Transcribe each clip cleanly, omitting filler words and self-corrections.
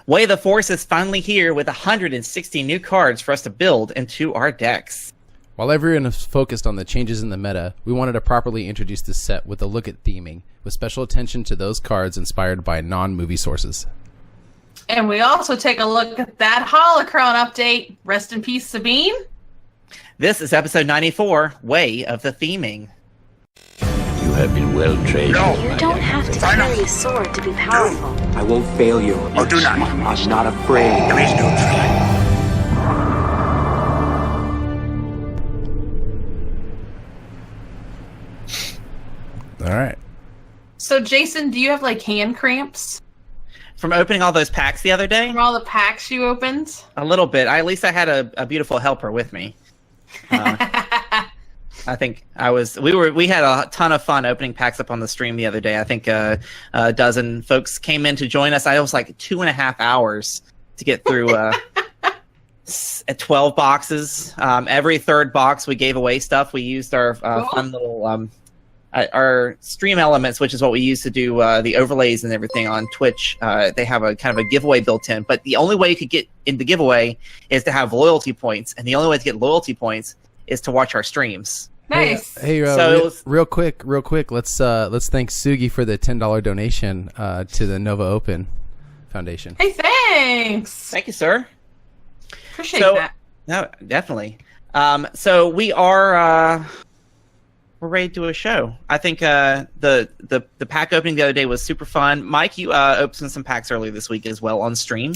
Way of the Force is finally here with 160 new cards for us to build into our decks. While everyone is focused on the changes in the meta, we wanted to properly introduce this set with a look at theming, with special attention to those cards inspired by non-movie sources. And we also take a look at that Holocron update. Rest in peace, Sabine. This is episode 94, Way of the Theming. You have been well trained. No. You don't have to carry a sword to be powerful. I won't fail you. Oh, do not. I'm not afraid. Please don't try. All right. So, Jason, do you have, like, hand cramps? From opening all those packs the other day? From all the packs you opened? A little bit. At least I had a beautiful helper with me. I think we had a ton of fun opening packs up on the stream the other day. I think a dozen folks came in to join us. I was like 2.5 hours to get through 12 boxes. Every third box we gave away stuff. We used our fun little our stream elements, which is what we use to do the overlays and everything on Twitch. They have a kind of a giveaway built in, but the only way you could get in the giveaway is to have loyalty points, and the only way to get loyalty points is to watch our streams. Nice. Hey, real quick. Let's thank Sugi for the $10 donation to the Nova Open Foundation. Hey, thanks. Thank you, sir. Appreciate that. No, definitely. So we are we're ready to do a show. I think the pack opening the other day was super fun. Mike, you opened some packs earlier this week as well on stream.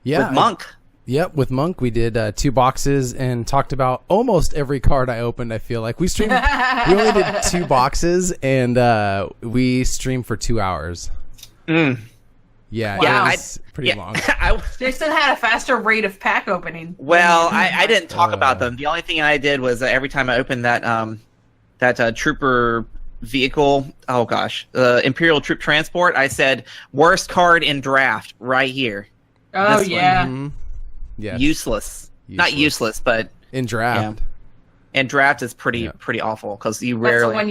Yeah, with Monk. Yep, with Monk, we did 2 boxes and talked about almost every card I opened. I feel like we streamed. We only did 2 boxes, and we streamed for 2 hours. Mm. Yeah, wow. It was pretty long. Jason had a faster rate of pack opening. Well, I didn't talk about them. The only thing I did was every time I opened that trooper vehicle, oh gosh, Imperial Troop Transport, I said worst card in draft right here. Oh this yeah. Mm-hmm. Yeah, useless. Not useless, but in draft. Yeah. And draft is pretty awful because you rarely when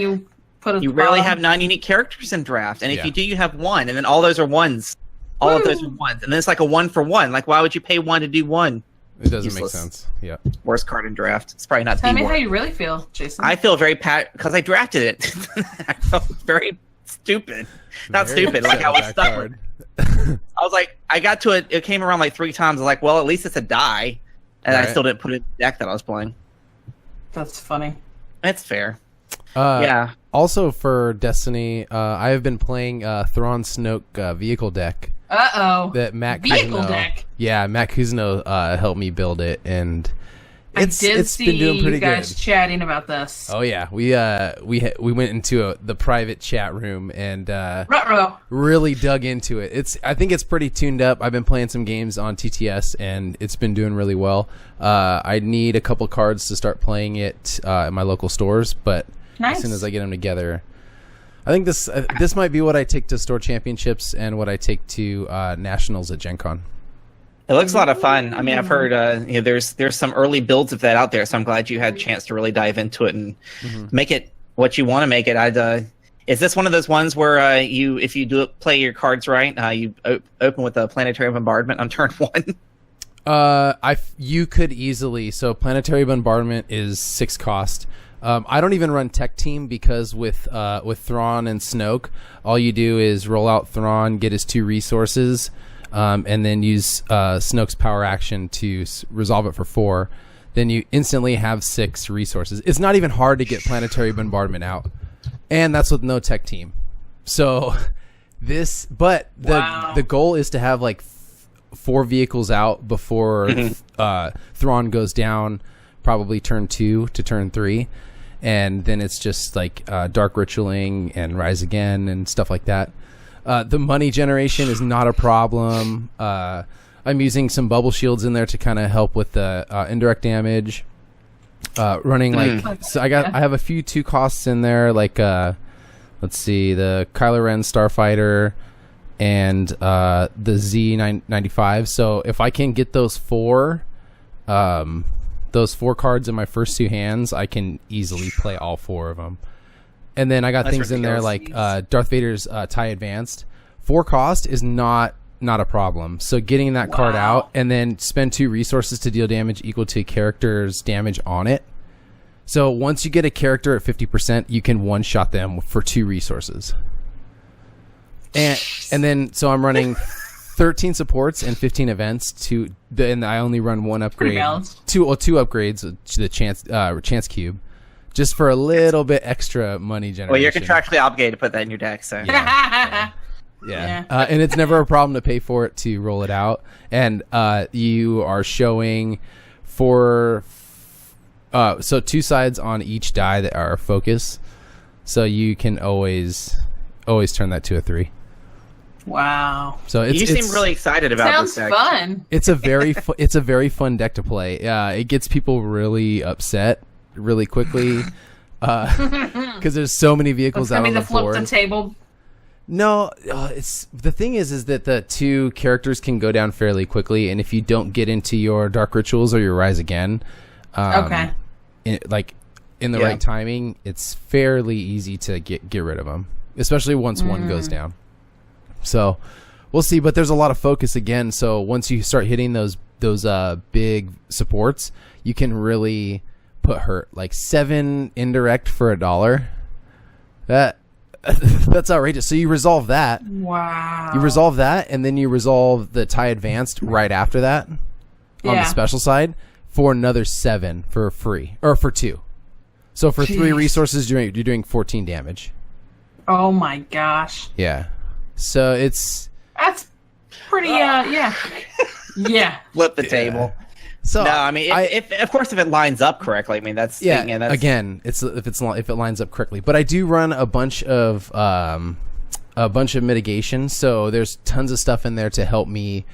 you rarely have 9 unique characters in draft, and if you do, you have 1, and then all those are 1s. All of those are 1s, and then it's like a 1 for 1. Like, why would you pay 1 to do 1? It doesn't make sense. Yeah. Worst card in draft. It's probably not. Tell me how you really feel, Jason. I feel very because I drafted it. I felt very stupid. Not stupid. Like I was stuck with. I was like, I got to it. It came around like 3 times. I was like, well, at least it's a die, and I still didn't put it in the deck that I was playing. That's funny. It's fair. Yeah. Also for Destiny, I have been playing Thrawn Snoke vehicle deck. That Matt vehicle Cousineau, deck. Yeah, Matt Cousineau helped me build it, and it's been doing pretty you guys good. Chatting about this. Oh yeah, we went into the private chat room and really dug into it. I think it's pretty tuned up. I've been playing some games on TTS, and it's been doing really well. I need a couple cards to start playing it at my local stores, but as soon as I get them together. I think this might be what I take to store championships and what I take to nationals at Gen Con. It looks a lot of fun. I mean, I've heard there's some early builds of that out there, so I'm glad you had a chance to really dive into it and make it what you want to make it. Is this one of those ones where if you do play your cards right, you open with a planetary bombardment on turn 1? You could easily. So planetary bombardment is 6 cost. I don't even run tech team because with Thrawn and Snoke, all you do is roll out Thrawn, get his 2 resources, and then use Snoke's power action to resolve it for 4. Then you instantly have 6 resources. It's not even hard to get planetary bombardment out, and that's with no tech team. So the goal is to have like 4 vehicles out before Thrawn goes down, probably turn 2 to turn 3. And then it's just like Dark Ritualing and Rise Again and stuff like that. The money generation is not a problem. I'm using some bubble shields in there to kind of help with the indirect damage. Running so I have a few 2 costs in there, like let's see, the Kylo Ren Starfighter and the Z95. So if I can get those 4 cards in my first 2 hands, I can easily play all 4 of them. And then I got things in there like Darth Vader's TIE Advanced. 4 cost is not not a problem. So getting that card out and then spend 2 resources to deal damage equal to a character's damage on it. So once you get a character at 50%, you can one-shot them for 2 resources. And then, so I'm running 13 supports and 15 events and I only run 1 upgrade. Two upgrades to the chance cube. Just for a little bit extra money generation. Well, you're contractually obligated to put that in your deck, so. Yeah. And it's never a problem to pay for it to roll it out. And you are showing so 2 sides on each die that are focus. So you can always turn that to a 3. Wow. So you seem really excited about this deck. Sounds fun. It's a very fun deck to play. It gets people really upset really quickly because there's so many vehicles out on the board. Flip the table. No, it's the thing is that the 2 characters can go down fairly quickly, and if you don't get into your Dark Rituals or your Rise Again, in the right timing, it's fairly easy to get rid of them, especially once one goes down. So we'll see, but there's a lot of focus again. So once you start hitting those big supports, you can really put hurt. Like 7 indirect for $1. That's outrageous. So you resolve that. Wow. You resolve that, and then you resolve the tie advanced right after that on the special side for another 7 for free or for 2. So for 3 resources, you're doing 14 damage. Oh my gosh. Yeah. So that's pretty. Yeah. Flip the table. So no, I mean, if of course if it lines up correctly, I mean that's again, if it lines up correctly. But I do run a bunch of mitigation, so there's tons of stuff in there to help me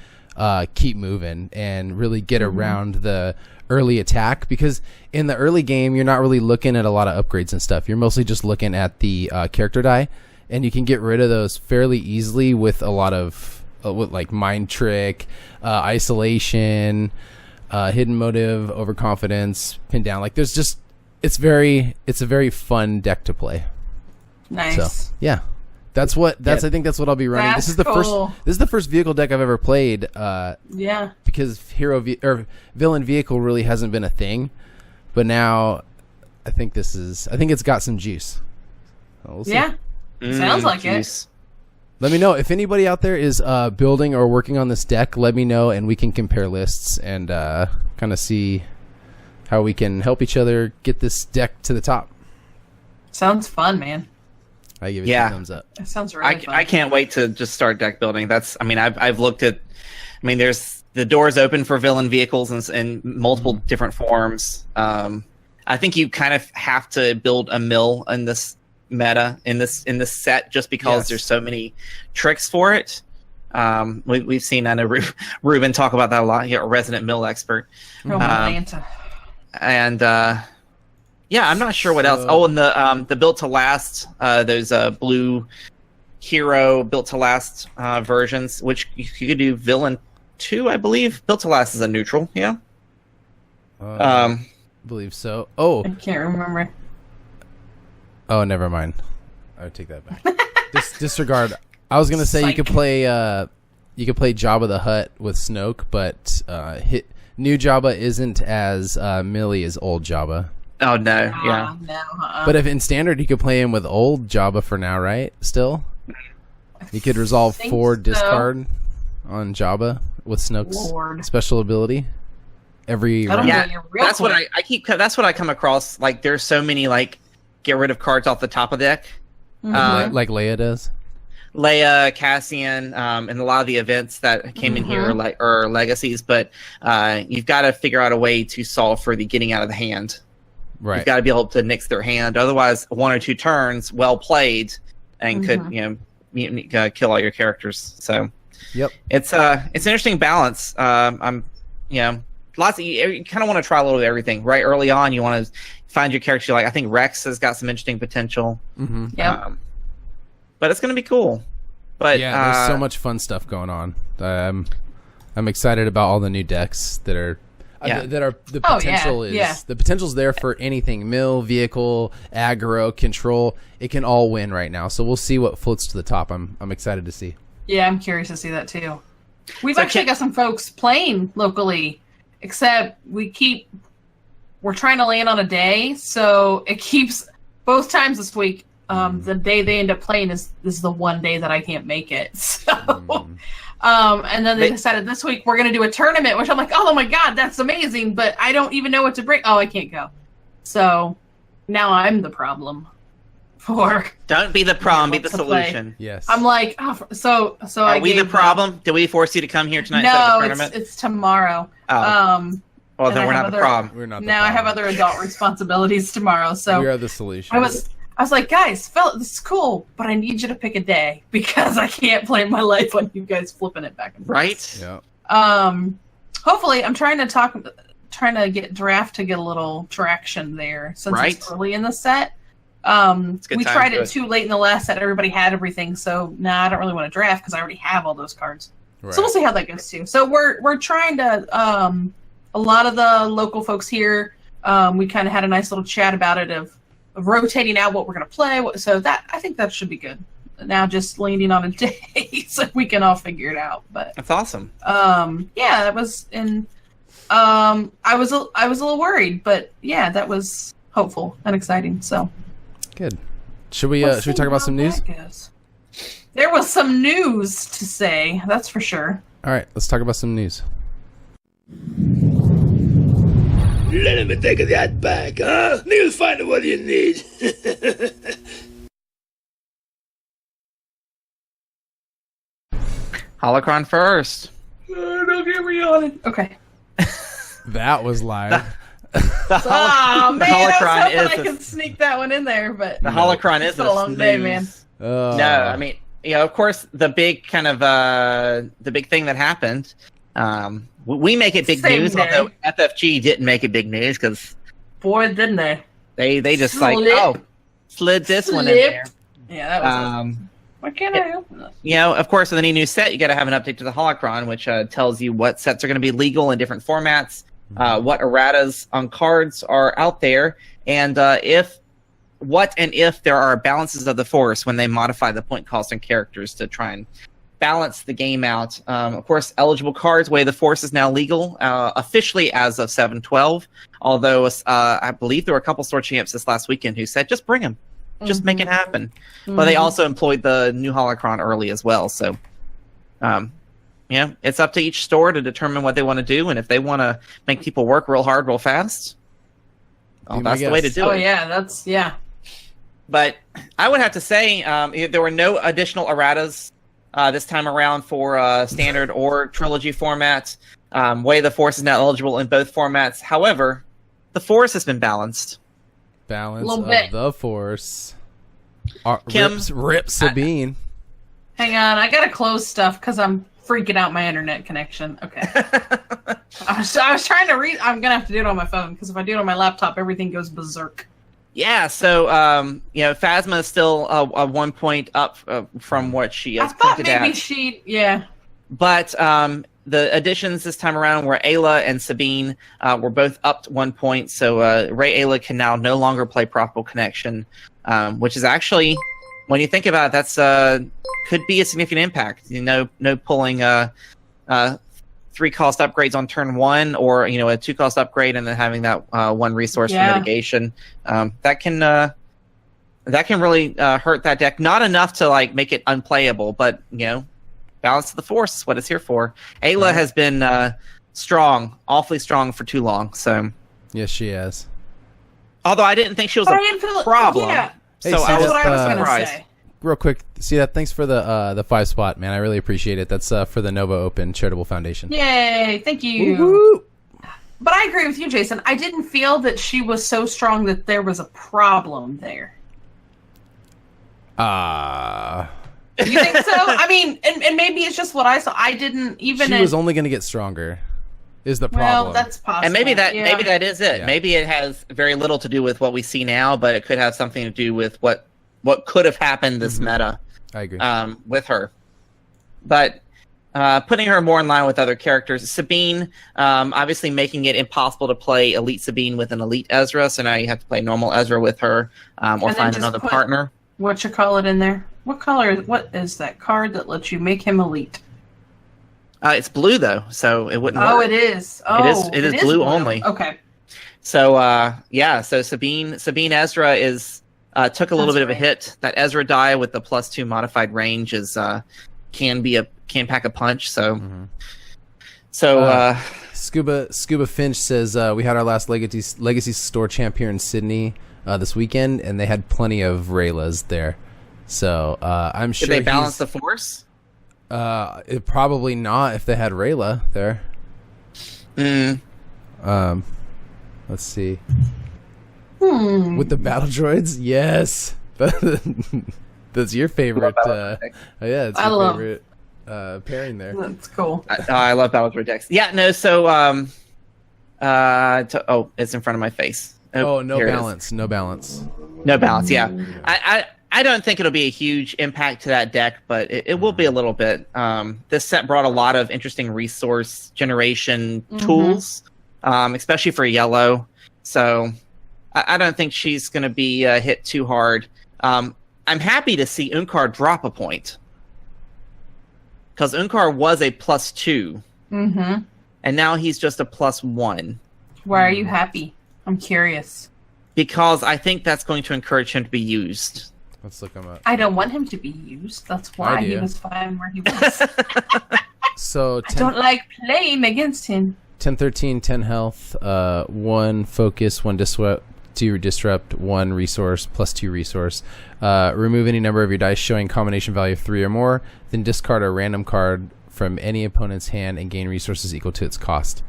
keep moving and really get around the early attack, because in the early game you're not really looking at a lot of upgrades and stuff. You're mostly just looking at the character die, and you can get rid of those fairly easily with a lot of with like mind trick, isolation. Hidden motive, overconfidence, pin down. Like there's just it's a very fun deck to play. Nice. So I think that's what I'll be running. This is the first vehicle deck I've ever played. Because villain vehicle really hasn't been a thing, but now I think it's got some juice. We'll see. Yeah. Sounds like juice. It. Let me know if anybody out there is building or working on this deck. Let me know, and we can compare lists and kind of see how we can help each other get this deck to the top. Sounds fun, man. I give it 2 thumbs up. That sounds really fun. I can't wait to just start deck building. I've looked at. I mean, there's the doors open for villain vehicles in multiple different forms. I think you kind of have to build a mill in this meta in this set just because there's so many tricks for it. We've seen, I know Ruben talk about that a lot. You're a resident mill expert. And I'm not sure what else. Oh, and the built to last, those blue hero built to last versions, which you could do villain 2, I believe. Built to last is a neutral, I believe so. Oh, I can't remember. Oh, never mind. I would take that back. Disregard. I was gonna say you could play Jabba the Hutt with Snoke, but new Jabba isn't as melee as old Jabba. Oh no, yeah. No, But if in standard you could play him with old Jabba for now, right? Still, you could resolve 4 discard on Jabba with Snoke's special ability. That's what I come across. Like there's so many get rid of cards off the top of the deck. Like Leia does. Leia, Cassian, and a lot of the events that came in here are legacies, but you've got to figure out a way to solve for the getting out of the hand. Right. You've got to be able to nix their hand. Otherwise, 1 or 2 turns, well played, and could kill all your characters. So, it's an interesting balance. Lots of you kind of want to try a little of everything. Right early on, you want to find your character you like. I think Rex has got some interesting potential. Yeah. But it's going to be cool. But there's so much fun stuff going on. I'm excited about all the new decks that are the potential the potential's there for anything. Mill, vehicle, aggro, control. It can all win right now. So we'll see what floats to the top. I'm excited to see. Yeah, I'm curious to see that too. We've So actually got some folks playing locally, except we're trying to land on a day, so it keeps both times this week. The day they end up playing is the one day that I can't make it. So, and then they decided this week we're going to do a tournament, which I'm like, oh my god, that's amazing, but I don't even know what to bring. Oh, I can't go. So now I'm the problem. Don't be the problem, be the solution. Yes. I'm like, oh, so Are we the problem? Did we force you to come here tonight? No, instead of the tournament? it's tomorrow. Oh. Well, then I we're have not the other- problem. We're not. The Now I have problem. other adult responsibilities tomorrow, so We are the solution. I was like, guys, this is cool, but I need you to pick a day because I can't plan my life on you guys flipping it back and forth. Right? Yeah. Hopefully, I'm trying to get draft to get a little traction there since it's early in the set. We tried it too late in the last set. Everybody had everything, so I don't really want to draft because I already have all those cards. Right. So we'll see how that goes too. So we're trying to. A lot of the local folks here, we kind of had a nice little chat about it of rotating out what we're going to play. So that I think that should be good. Now just landing on a day so we can all figure it out. But That's awesome. yeah, that was in. I was a little worried, but yeah, that was hopeful and exciting. So Good. Should we talk about some news? There was some news to say, that's for sure. All right, let's talk about some news. Let me take that back, huh? You'll find what you need. Holocron first. Don't get me on it. Okay. That was live. Oh man, Holocron I was hoping I is could sneak that one in there, but The Holocron is it's been a long day, man. No, I mean, of course, the big kind of the big thing that happened. We make it big Same news, day. although FFG didn't make it big news because Boy, didn't they? they just Slip. slid this one in Slip. there. Yeah, that was. Why can't I open this? Of course, with any new set, you got to have an update to the Holocron, which tells you what sets are going to be legal in different formats, what erratas on cards are out there, and if there are balances of the force when they modify the point cost on characters to try and balance the game out. Of course, eligible cards, Way of the Force is now legal, officially as of 7/12, although I believe there were a couple store champs this last weekend who said, just bring them. Just make it happen. But they also employed the new Holocron early as well. So, it's up to each store to determine what they want to do. And if they want to make people work real hard, real fast, that's the way to do it. Oh, yeah, yeah. But I would have to say there were no additional erratas this time around for standard or trilogy formats. Way of the Force is now eligible in both formats. However, the Force has been balanced. Balance Little of bit. the Force. Kim, Rip Sabine. Hang on, I gotta close stuff because I'm freaking out my internet connection. Okay. I was trying to read. I'm gonna have to do it on my phone because if I do it on my laptop, everything goes berserk. Yeah, so Phasma is still 1 point up from what she has I thought printed maybe at. yeah. But the additions this time around were Ayla and Sabine were both up to 1 point. So Ray Ayla can now no longer play Profitable Connection, which is actually, when you think about it, that's could be a significant impact. No pulling 3-cost upgrades on turn 1, or a 2-cost upgrade and then having that 1 resource for mitigation. That can really hurt that deck. Not enough to make it unplayable, but balance of the Force is what it's here for. Ayla has been awfully strong for too long. So Yes, she has. although I didn't think she was But I a didn't feel problem, Yeah, Hey, so see, I that's was what I was gonna surprised. say. Real quick, see that? Thanks for the 5 spot, man. I really appreciate it. That's for the Nova Open Charitable Foundation. Yay! Thank you. Woo-hoo. But I agree with you, Jason. I didn't feel that she was so strong that there was a problem there. You think so? I mean, and maybe it's just what I saw. I didn't even. She was only going to get stronger. Is the problem? Well, that's possible. And maybe that is it. Yeah. Maybe it has very little to do with what we see now, but it could have something to do with what could have happened this meta I agree. with her. But putting her more in line with other characters, Sabine, obviously making it impossible to play Elite Sabine with an Elite Ezra, so now you have to play normal Ezra with her, or then find just another put- partner. What in there? What color? What is that card that lets you make him elite? It's blue though, so it wouldn't. Oh, work. it is. Oh, it is blue only. Okay. So so Sabine Ezra is took a little bit of a hit. That Ezra die with the +2 modified range is can pack a punch. So Scuba Finch says we had our last Legacy Store champ here in Sydney this weekend, and they had plenty of Raylas there. So I'm sure. Did they balance the force? Probably not if they had Rayla there. Let's see. With the battle droids, yes. That's your favorite. Yeah, it's your favorite pairing there. That's cool. I love battle droid decks. Yeah, no. So it's in front of my face. No balance. No balance. No balance. Yeah, I don't think it'll be a huge impact to that deck, but it will be a little bit. This set brought a lot of interesting resource generation tools, especially for yellow. So I don't think she's going to be hit too hard. I'm happy to see Unkar drop a point, because Unkar was a +2, and now he's just a +1. Why are you happy? I'm curious. Because I think that's going to encourage him to be used. Let's look him up. I don't want him to be used. That's why he was fine where he was. So I don't like playing against him. 10-13, 10 health, 1 focus, 1 disrupt, 2 disrupt, 1 resource, +2 resource. Remove any number of your dice showing combination value of 3 or more, then discard a random card from any opponent's hand and gain resources equal to its cost.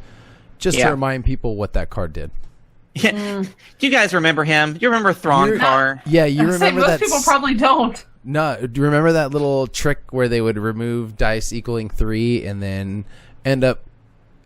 Just to remind people what that card did. Do you guys remember him? Do you remember Thronkar? Yeah, you remember that. Most people probably don't. No, do you remember that little trick where they would remove dice equaling 3 and then end up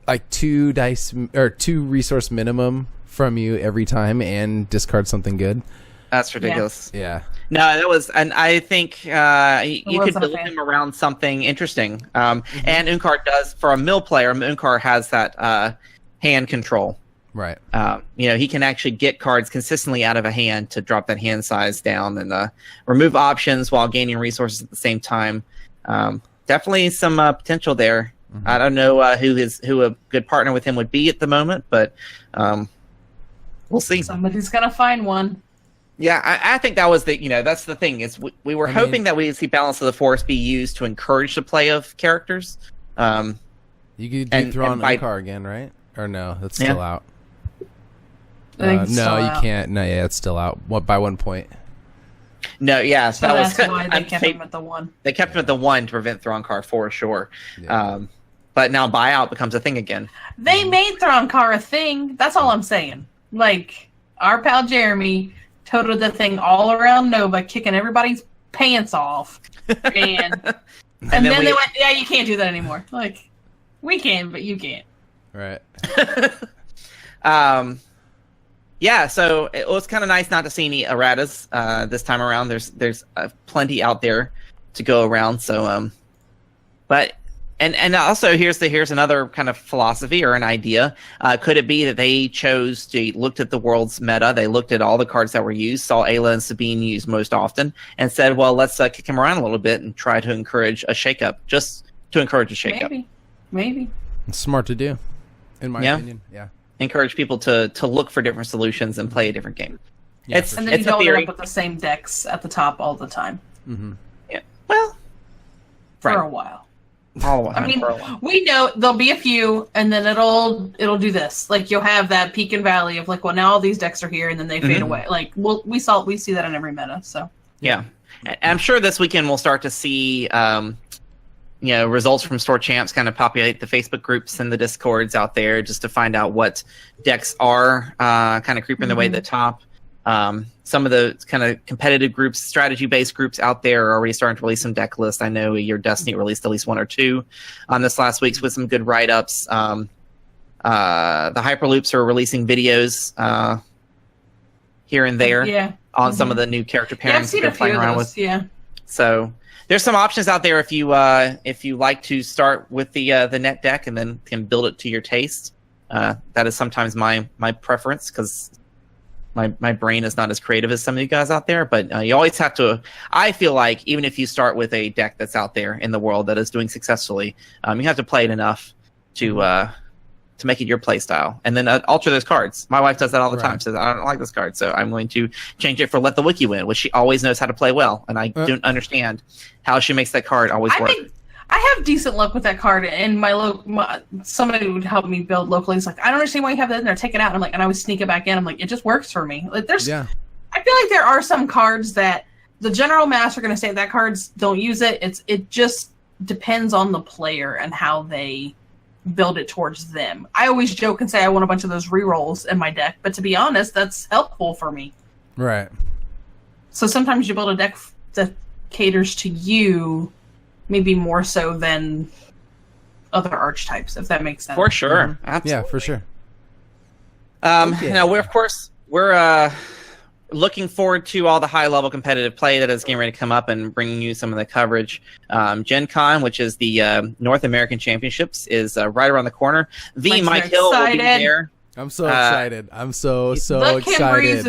like 2 dice or 2 resource minimum from you every time and discard something good? That's ridiculous. Yeah. No, that was, and I think you could build him around something interesting. And Unkar does, for a mill player, Unkar has that hand control. Right. He can actually get cards consistently out of a hand to drop that hand size down and remove options while gaining resources at the same time. Definitely some potential there. I don't know who a good partner with him would be at the moment, but we'll see. Somebody's gonna find one. Yeah, I think that was that's the thing is we were hoping that we'd see Balance of the Force be used to encourage the play of characters. You could do Thrawn Unkar again, right? Or no, that's still out. No, you can't. No, yeah, it's still out. By 1 point. No, yeah, so that's why they kept him at the 1. They kept him at the 1 to prevent Thronkar for sure. Yeah. But now buyout becomes a thing again. They made Thronkar a thing. That's all I'm saying. Like, our pal Jeremy totaled the thing all around Nova, kicking everybody's pants off. And then they went, yeah, you can't do that anymore. Like, we can, but you can't. Right. Yeah, so it was kind of nice not to see any erratas this time around. There's plenty out there to go around. So, but and also here's another kind of philosophy or an idea. Could it be that they looked at the world's meta, they looked at all the cards that were used, saw Ayla and Sabine used most often, and said, well, let's kick him around a little bit and try to encourage a shakeup, just to encourage a shakeup. Maybe. It's smart to do, in my opinion. Yeah. Encourage people to look for different solutions and play a different game. Yeah, and then you don't end up with the same decks at the top all the time. Yeah. Well, for a while. I mean, we know there'll be a few, and then it'll do this. Like, you'll have that peak and valley of like, well, now all these decks are here, and then they fade away. Like, we see that in every meta. So yeah, and I'm sure this weekend we'll start to see results from store champs kind of populate the Facebook groups and the Discords out there just to find out what decks are kind of creeping their way to the top. Some of the kind of competitive groups, strategy-based groups out there are already starting to release some deck lists. I know your Destiny released at least 1 or 2 on this last week's with some good write-ups. The Hyperloops are releasing videos here and there on some of the new character pairings I've seen they're playing around with. Yeah. So there's some options out there if you like to start with the net deck and then can build it to your taste. That is sometimes my preference because my brain is not as creative as some of you guys out there, but you always have to. I feel like even if you start with a deck that's out there in the world that is doing successfully, you have to play it enough to make it your play style, and then alter those cards. My wife does that all the time. Says, I don't like this card, so I'm going to change it for Let the Wiki Win, which she always knows how to play well, and I don't understand how she makes that card always work. I have decent luck with that card, and somebody would help me build locally. It's like, I don't understand why you have that in there. Take it out. And I'm like, and I would sneak it back in. I'm like, it just works for me. Like, I feel like there are some cards that the general master are going to say that cards don't use it. It just depends on the player and how they build it towards them. I always joke and say I want a bunch of those rerolls in my deck, but to be honest, that's helpful for me. Right. So sometimes you build a deck that caters to you, maybe more so than other archetypes, if that makes sense. For sure. Absolutely. Yeah, for sure. Now, we're looking forward to all the high-level competitive play that is getting ready to come up and bringing you some of the coverage. Gen Con, which is the North American Championships, is right around the corner. Mike Hill will be there. I'm so excited. I'm so excited.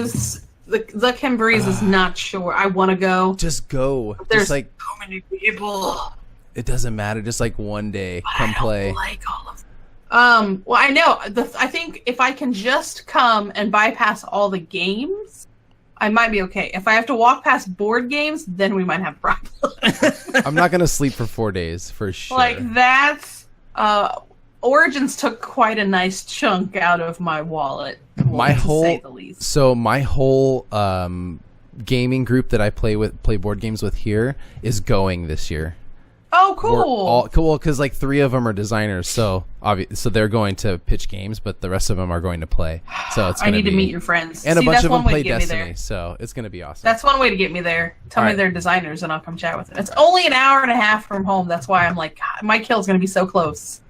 The Kim Breeze is not sure. I want to go. Just go. There's just like so many people. It doesn't matter. Just like one day, come play. Like all of them. Well, I know. I think if I can just come and bypass all the games, I might be okay. If I have to walk past board games, then we might have problems. I'm not gonna sleep for 4 days for sure. Like that's Origins took quite a nice chunk out of my wallet. My say the least. So my whole gaming group that I play board games with here is going this year. Oh, cool. Cool, because like 3 of them are designers, so they're going to pitch games, but the rest of them are going to play. So it's. I need to meet your friends, and a bunch of them play Destiny, so it's going to be awesome. That's one way to get me there. Tell me they're designers, and I'll come chat with them. It's only an hour and a half from home. That's why I'm like, my kill's going to be so close.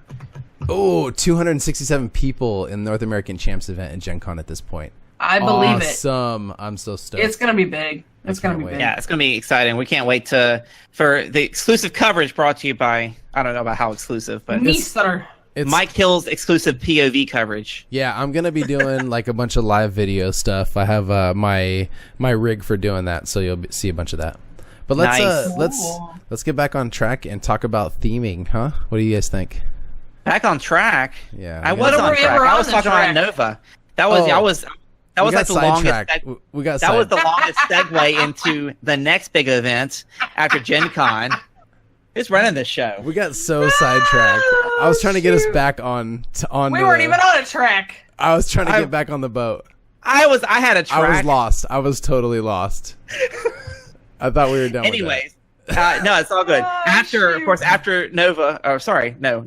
Oh, 267 people in North American Champs event in Gen Con at this point. I believe it. Awesome. I'm so stoked. It's going to be big. It's going to be big. Yeah, it's going to be exciting. We can't wait for the exclusive coverage brought to you by, I don't know about how exclusive, but it's Mike Hill's exclusive POV coverage. Yeah, I'm going to be doing like a bunch of live video stuff. I have my rig for doing that, so you'll see a bunch of that. But let's get back on track and talk about theming, huh? What do you guys think? Back on track. Yeah, I was on track. I was talking about Nova. That was that was like the longest. That was the longest segue into the next big event after Gen Con. Who's running this show? We got so sidetracked. I was trying to get us back on. We weren't even on a track. I was trying to get back on the boat. I had a track. I was lost. I was totally lost. I thought we were done. Anyways. No, it's all good. After Nova,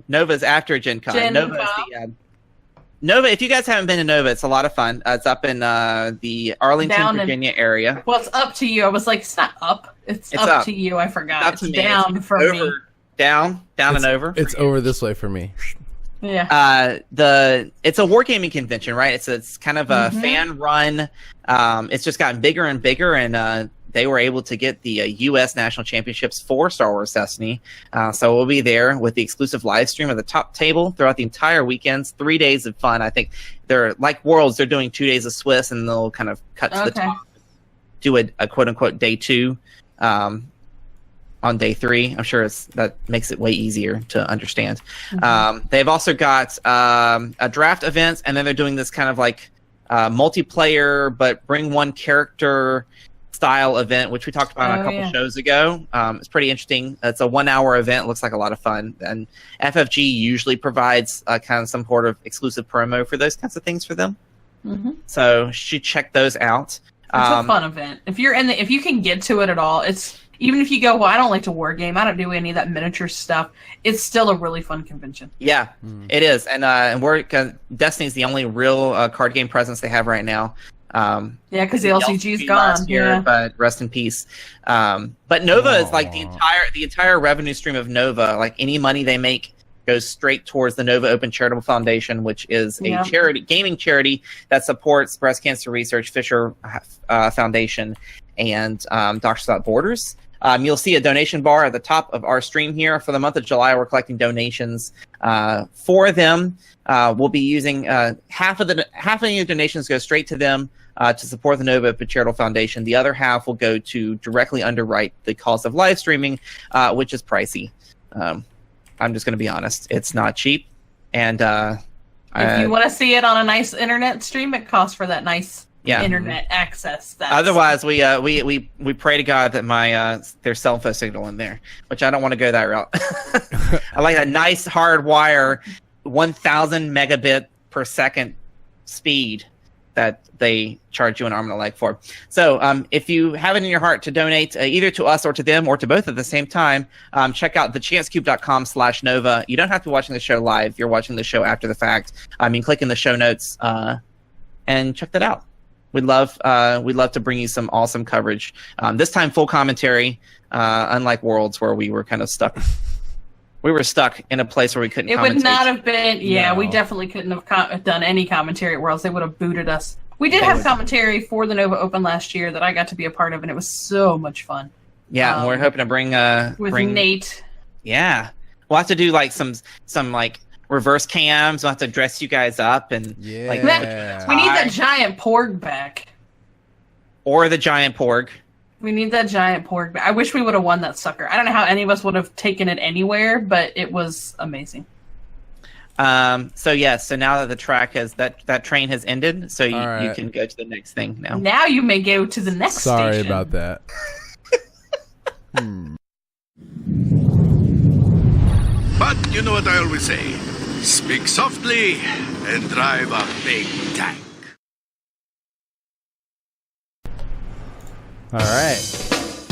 Nova's after Gen Con. Nova, if you guys haven't been to Nova, it's a lot of fun. It's up in the Arlington, Virginia area. Well, it's up to you. I was like, it's not up. It's up to you. I forgot. It's down for me. Down and over. It's over this way for me. Yeah. It's a wargaming convention, right? It's kind of a fan run. It's just gotten bigger and bigger, and they were able to get the U.S. National Championships for Star Wars Destiny. So we'll be there with the exclusive live stream of the top table throughout the entire weekends. 3 days of fun. I think they're like Worlds. They're doing 2 days of Swiss, and they'll kind of cut to the top, do a quote-unquote day 2 on day 3. I'm sure that makes it way easier to understand. They've also got a draft event, and then they're doing this kind of like multiplayer, but bring one character style event, which we talked about a couple shows ago. It's pretty interesting. It's a 1 hour event. Looks like a lot of fun. And FFG usually provides kind of some sort of exclusive promo for those kinds of things for them. So you should check those out. It's a fun event. If you can get to it at all, it's even if you go, well, I don't like to war game. I don't do any of that miniature stuff. It's still a really fun convention. Yeah, it is. And Destiny's the only real card game presence they have right now. Yeah, because the LCG's gone last year, but rest in peace. But Nova is like the entire revenue stream of Nova. Like any money they make goes straight towards the Nova Open Charitable Foundation, which is a gaming charity that supports breast cancer research, Fisher Foundation, and Doctors Without Borders. You'll see a donation bar at the top of our stream here. For the month of July, we're collecting donations for them. We'll be using half of the donations go straight to them. to support the Nova Charitable Foundation. The other half will go to directly underwrite the cost of live streaming, which is pricey. I'm just going to be honest. It's not cheap. And if you want to see it on a nice internet stream, it costs for that nice internet access. Otherwise, we pray to God that there's cell phone signal in there, which I don't want to go that route. I like that nice hard wire, 1,000 megabit per second speed that they charge you an arm and a leg for. So if you have it in your heart to donate either to us or to them or to both at the same time, check out thechancecube.com/Nova. You don't have to be watching the show live. You're watching the show after the fact. Click in the show notes and check that out. We'd love to bring you some awesome coverage. This time full commentary, unlike Worlds where we were kind of stuck. We were stuck in a place where we couldn't. It commentate. would not have been. Yeah, No. we definitely couldn't have done any commentary at Worlds. They would have booted us. We did have commentary for the Nova Open last year that I got to be a part of, and it was so much fun. Yeah, we're hoping to bring Nate. Yeah, we'll have to do like some like reverse cams. We'll have to dress you guys up and like We need that giant porg back. or the giant porg. We need that giant porg back. I wish we would have won that sucker. I don't know how any of us would have taken it anywhere, but it was amazing. So now that the track has that train has ended, so you can go to the next thing now. Now you may go to the next Sorry station. about that. But you know what I always say: speak softly and drive a big tank. All right.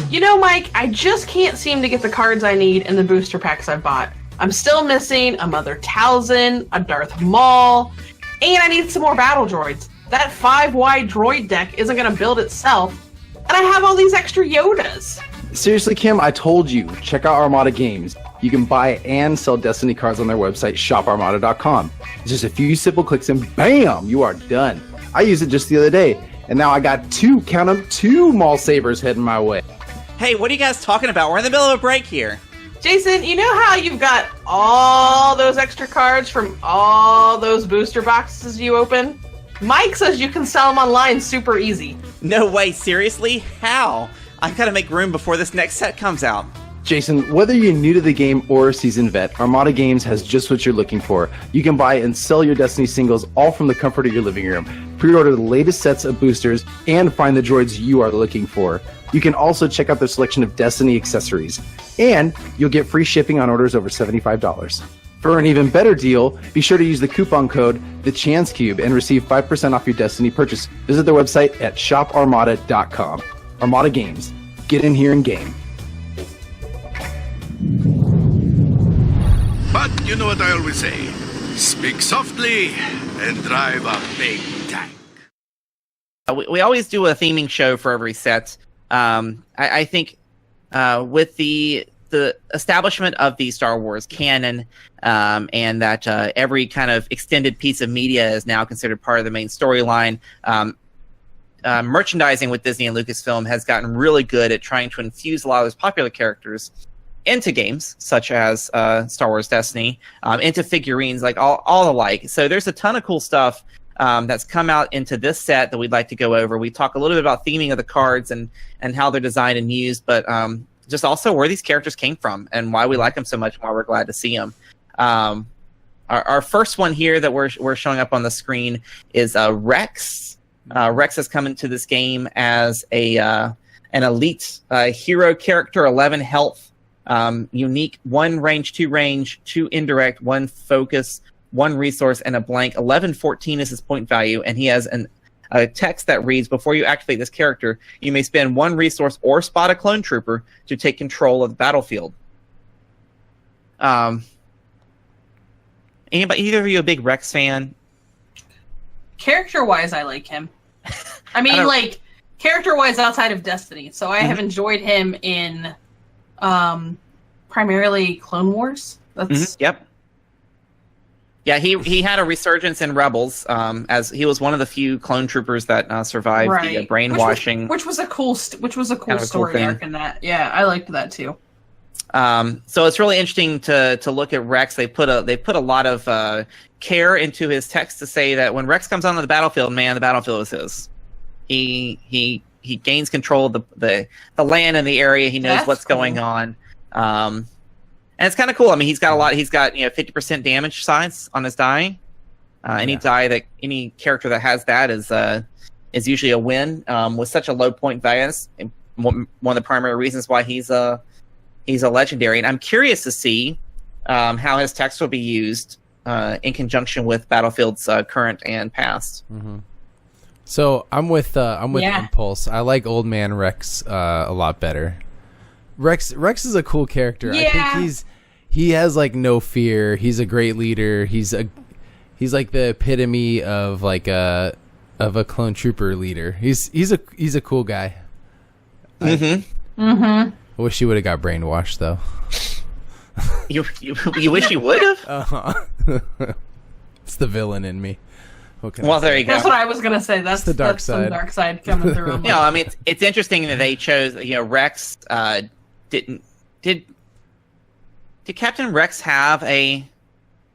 You know, Mike, I just can't seem to get the cards I need in the booster packs I bought. I'm still missing a Mother Talzin, a Darth Maul, and I need some more battle droids. That 5-wide droid deck isn't going to build itself, and I have all these extra Yodas. Seriously, Kim, I told you, check out Armada Games. You can buy and sell Destiny cards on their website, shoparmada.com. It's just a few simple clicks and bam, you are done. I used it just the other day, and now I got two Maul Sabers heading my way. Hey, what are you guys talking about? We're in the middle of a break here. Jason, you know how you've got all those extra cards from all those booster boxes you open? Mike says you can sell them online super easy. No way, seriously? How? I've got to make room before this next set comes out. Jason, whether you're new to the game or a seasoned vet, Armada Games has just what you're looking for. You can buy and sell your Destiny singles all from the comfort of your living room. Pre-order the latest sets of boosters and find the droids you are looking for. You can also check out their selection of Destiny accessories. And you'll get free shipping on orders over $75. For an even better deal, be sure to use the coupon code TheChanceCube and receive 5% off your Destiny purchase. Visit their website at shoparmada.com. Armada Games. Get in here and game. But you know what I always say: speak softly and drive a big tank. We always do a theming show for every set. I think with the establishment of the Star Wars canon and that every kind of extended piece of media is now considered part of the main storyline, merchandising with Disney and Lucasfilm has gotten really good at trying to infuse a lot of those popular characters into games, such as Star Wars Destiny, into figurines, like all alike. So there's a ton of cool stuff that's come out into this set that we'd like to go over. We talk a little bit about theming of the cards and how they're designed and used, but just also where these characters came from and why we like them so much and why we're glad to see them. Our first one here that we're showing up on the screen is Rex. Rex has come into this game as an elite hero character, 11 health, unique, 1 range, 2 range, 2 indirect, 1 focus, 1 resource, and a blank. 1114 is his point value, and he has a text that reads, before you activate this character, you may spend 1 resource or spot a clone trooper to take control of the battlefield. Either of you a big Rex fan? Character-wise, I like him. I mean, like, character-wise outside of Destiny. So I have enjoyed him in primarily Clone Wars. That's Yep. Yeah, he had a resurgence in Rebels, as he was one of the few clone troopers that survived the brainwashing. Which was a cool story thing. arc in that. Yeah, I liked that too. So it's really interesting to look at Rex. They put a lot of care into his text to say that when Rex comes onto the battlefield, man, the battlefield is his. He gains control of the land and the area. He knows That's what's going on. And it's kind of cool. I mean, he's got 50% damage size on his die. Any character that has that is usually a win. With such a low point value, one of the primary reasons why he's a legendary. And I'm curious to see how his text will be used in conjunction with Battlefield's current and past. Mm-hmm. So I'm with Impulse. I like Old Man Rex a lot better. Rex is a cool character. Yeah. I think he has like no fear. He's a great leader. He's like the epitome of like a clone trooper leader. He's a cool guy. I wish he would have got brainwashed though. You wish you would have? Uh-huh. It's the villain in me. Well, there you go. That's what I was gonna say. That's the dark side. Some dark side coming through. Yeah, I mean, it's interesting that they chose. Rex did Captain Rex have a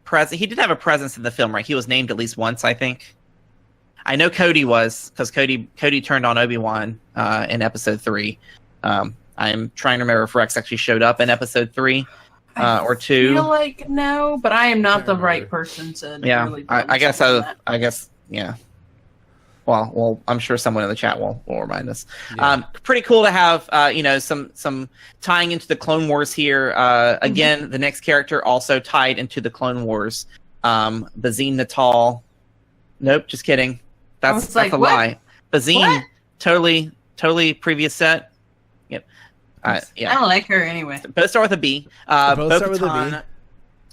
presence? He did have a presence in the film, right? He was named at least once, I think. I know Cody was, because Cody turned on Obi-Wan in Episode 3. I'm trying to remember if Rex actually showed up in Episode 3 or 2. I feel like no, but I am not the right person to. Yeah, really I guess. Yeah. Well, I'm sure someone in the chat will remind us. Yeah. Pretty cool to have, some tying into the Clone Wars here. Again, the next character also tied into the Clone Wars. Bazine Natal. Nope, just kidding. That's a lie. Bazine, totally previous set. Yep. Yeah. I don't like her anyway. Both start with a B.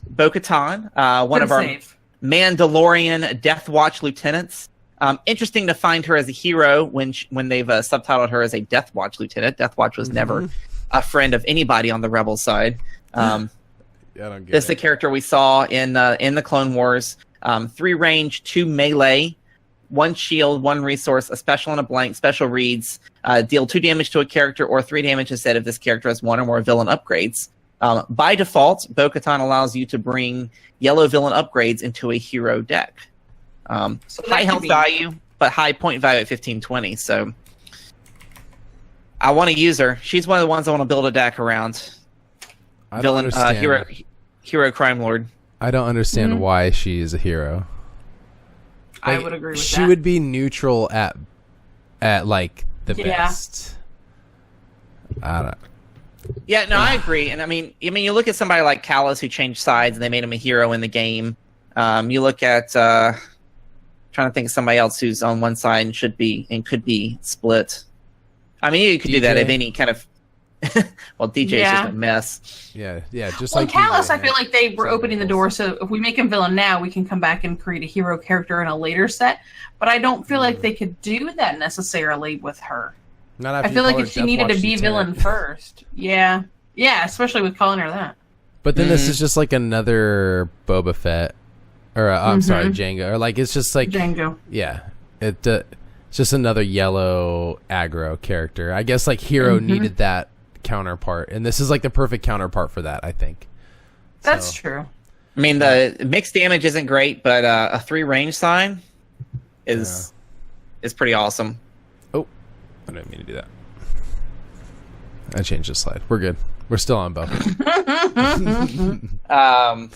Bo-Katan, one of our Mandalorian Death Watch lieutenants. Interesting to find her as a hero when they've subtitled her as a Death Watch lieutenant. Death Watch was never a friend of anybody on the Rebel side. I don't get this is the character we saw in the Clone Wars. 3 range, 2 melee, 1 shield, 1 resource, a special and a blank. Special reads deal 2 damage to a character or 3 damage instead if this character has 1 or more villain upgrades. By default, Bo-Katan allows you to bring yellow villain upgrades into a hero deck. High health value, but high point value at 1520. So I want to use her. She's one of the ones I want to build a deck around. Villain, hero crime lord. I don't understand why she is a hero. I would agree with that. She would be neutral at like the best. I don't. Yeah, no, I agree. And I mean, you look at somebody like Callus who changed sides and they made him a hero in the game. You look at trying to think of somebody else who's on one side and could be split. I mean, you could do that if any kind of. Well, DJ's just a mess. Yeah. Just like Callus, DJ, I feel like they were opening the door. So if we make him villain now, we can come back and create a hero character in a later set. But I don't feel like they could do that necessarily with her. I feel like if she needed to be villain first. Yeah, especially with calling her that. But then this is just like another Boba Fett, or I'm sorry, Jango, or like it's just like Jango. Yeah, it's just another yellow aggro character. I guess like Hero needed that counterpart, and this is like the perfect counterpart for that. I think that's true. I mean, the mixed damage isn't great, but a 3 range sign is pretty awesome. I didn't mean to do that. I changed the slide. We're good. We're still on both. I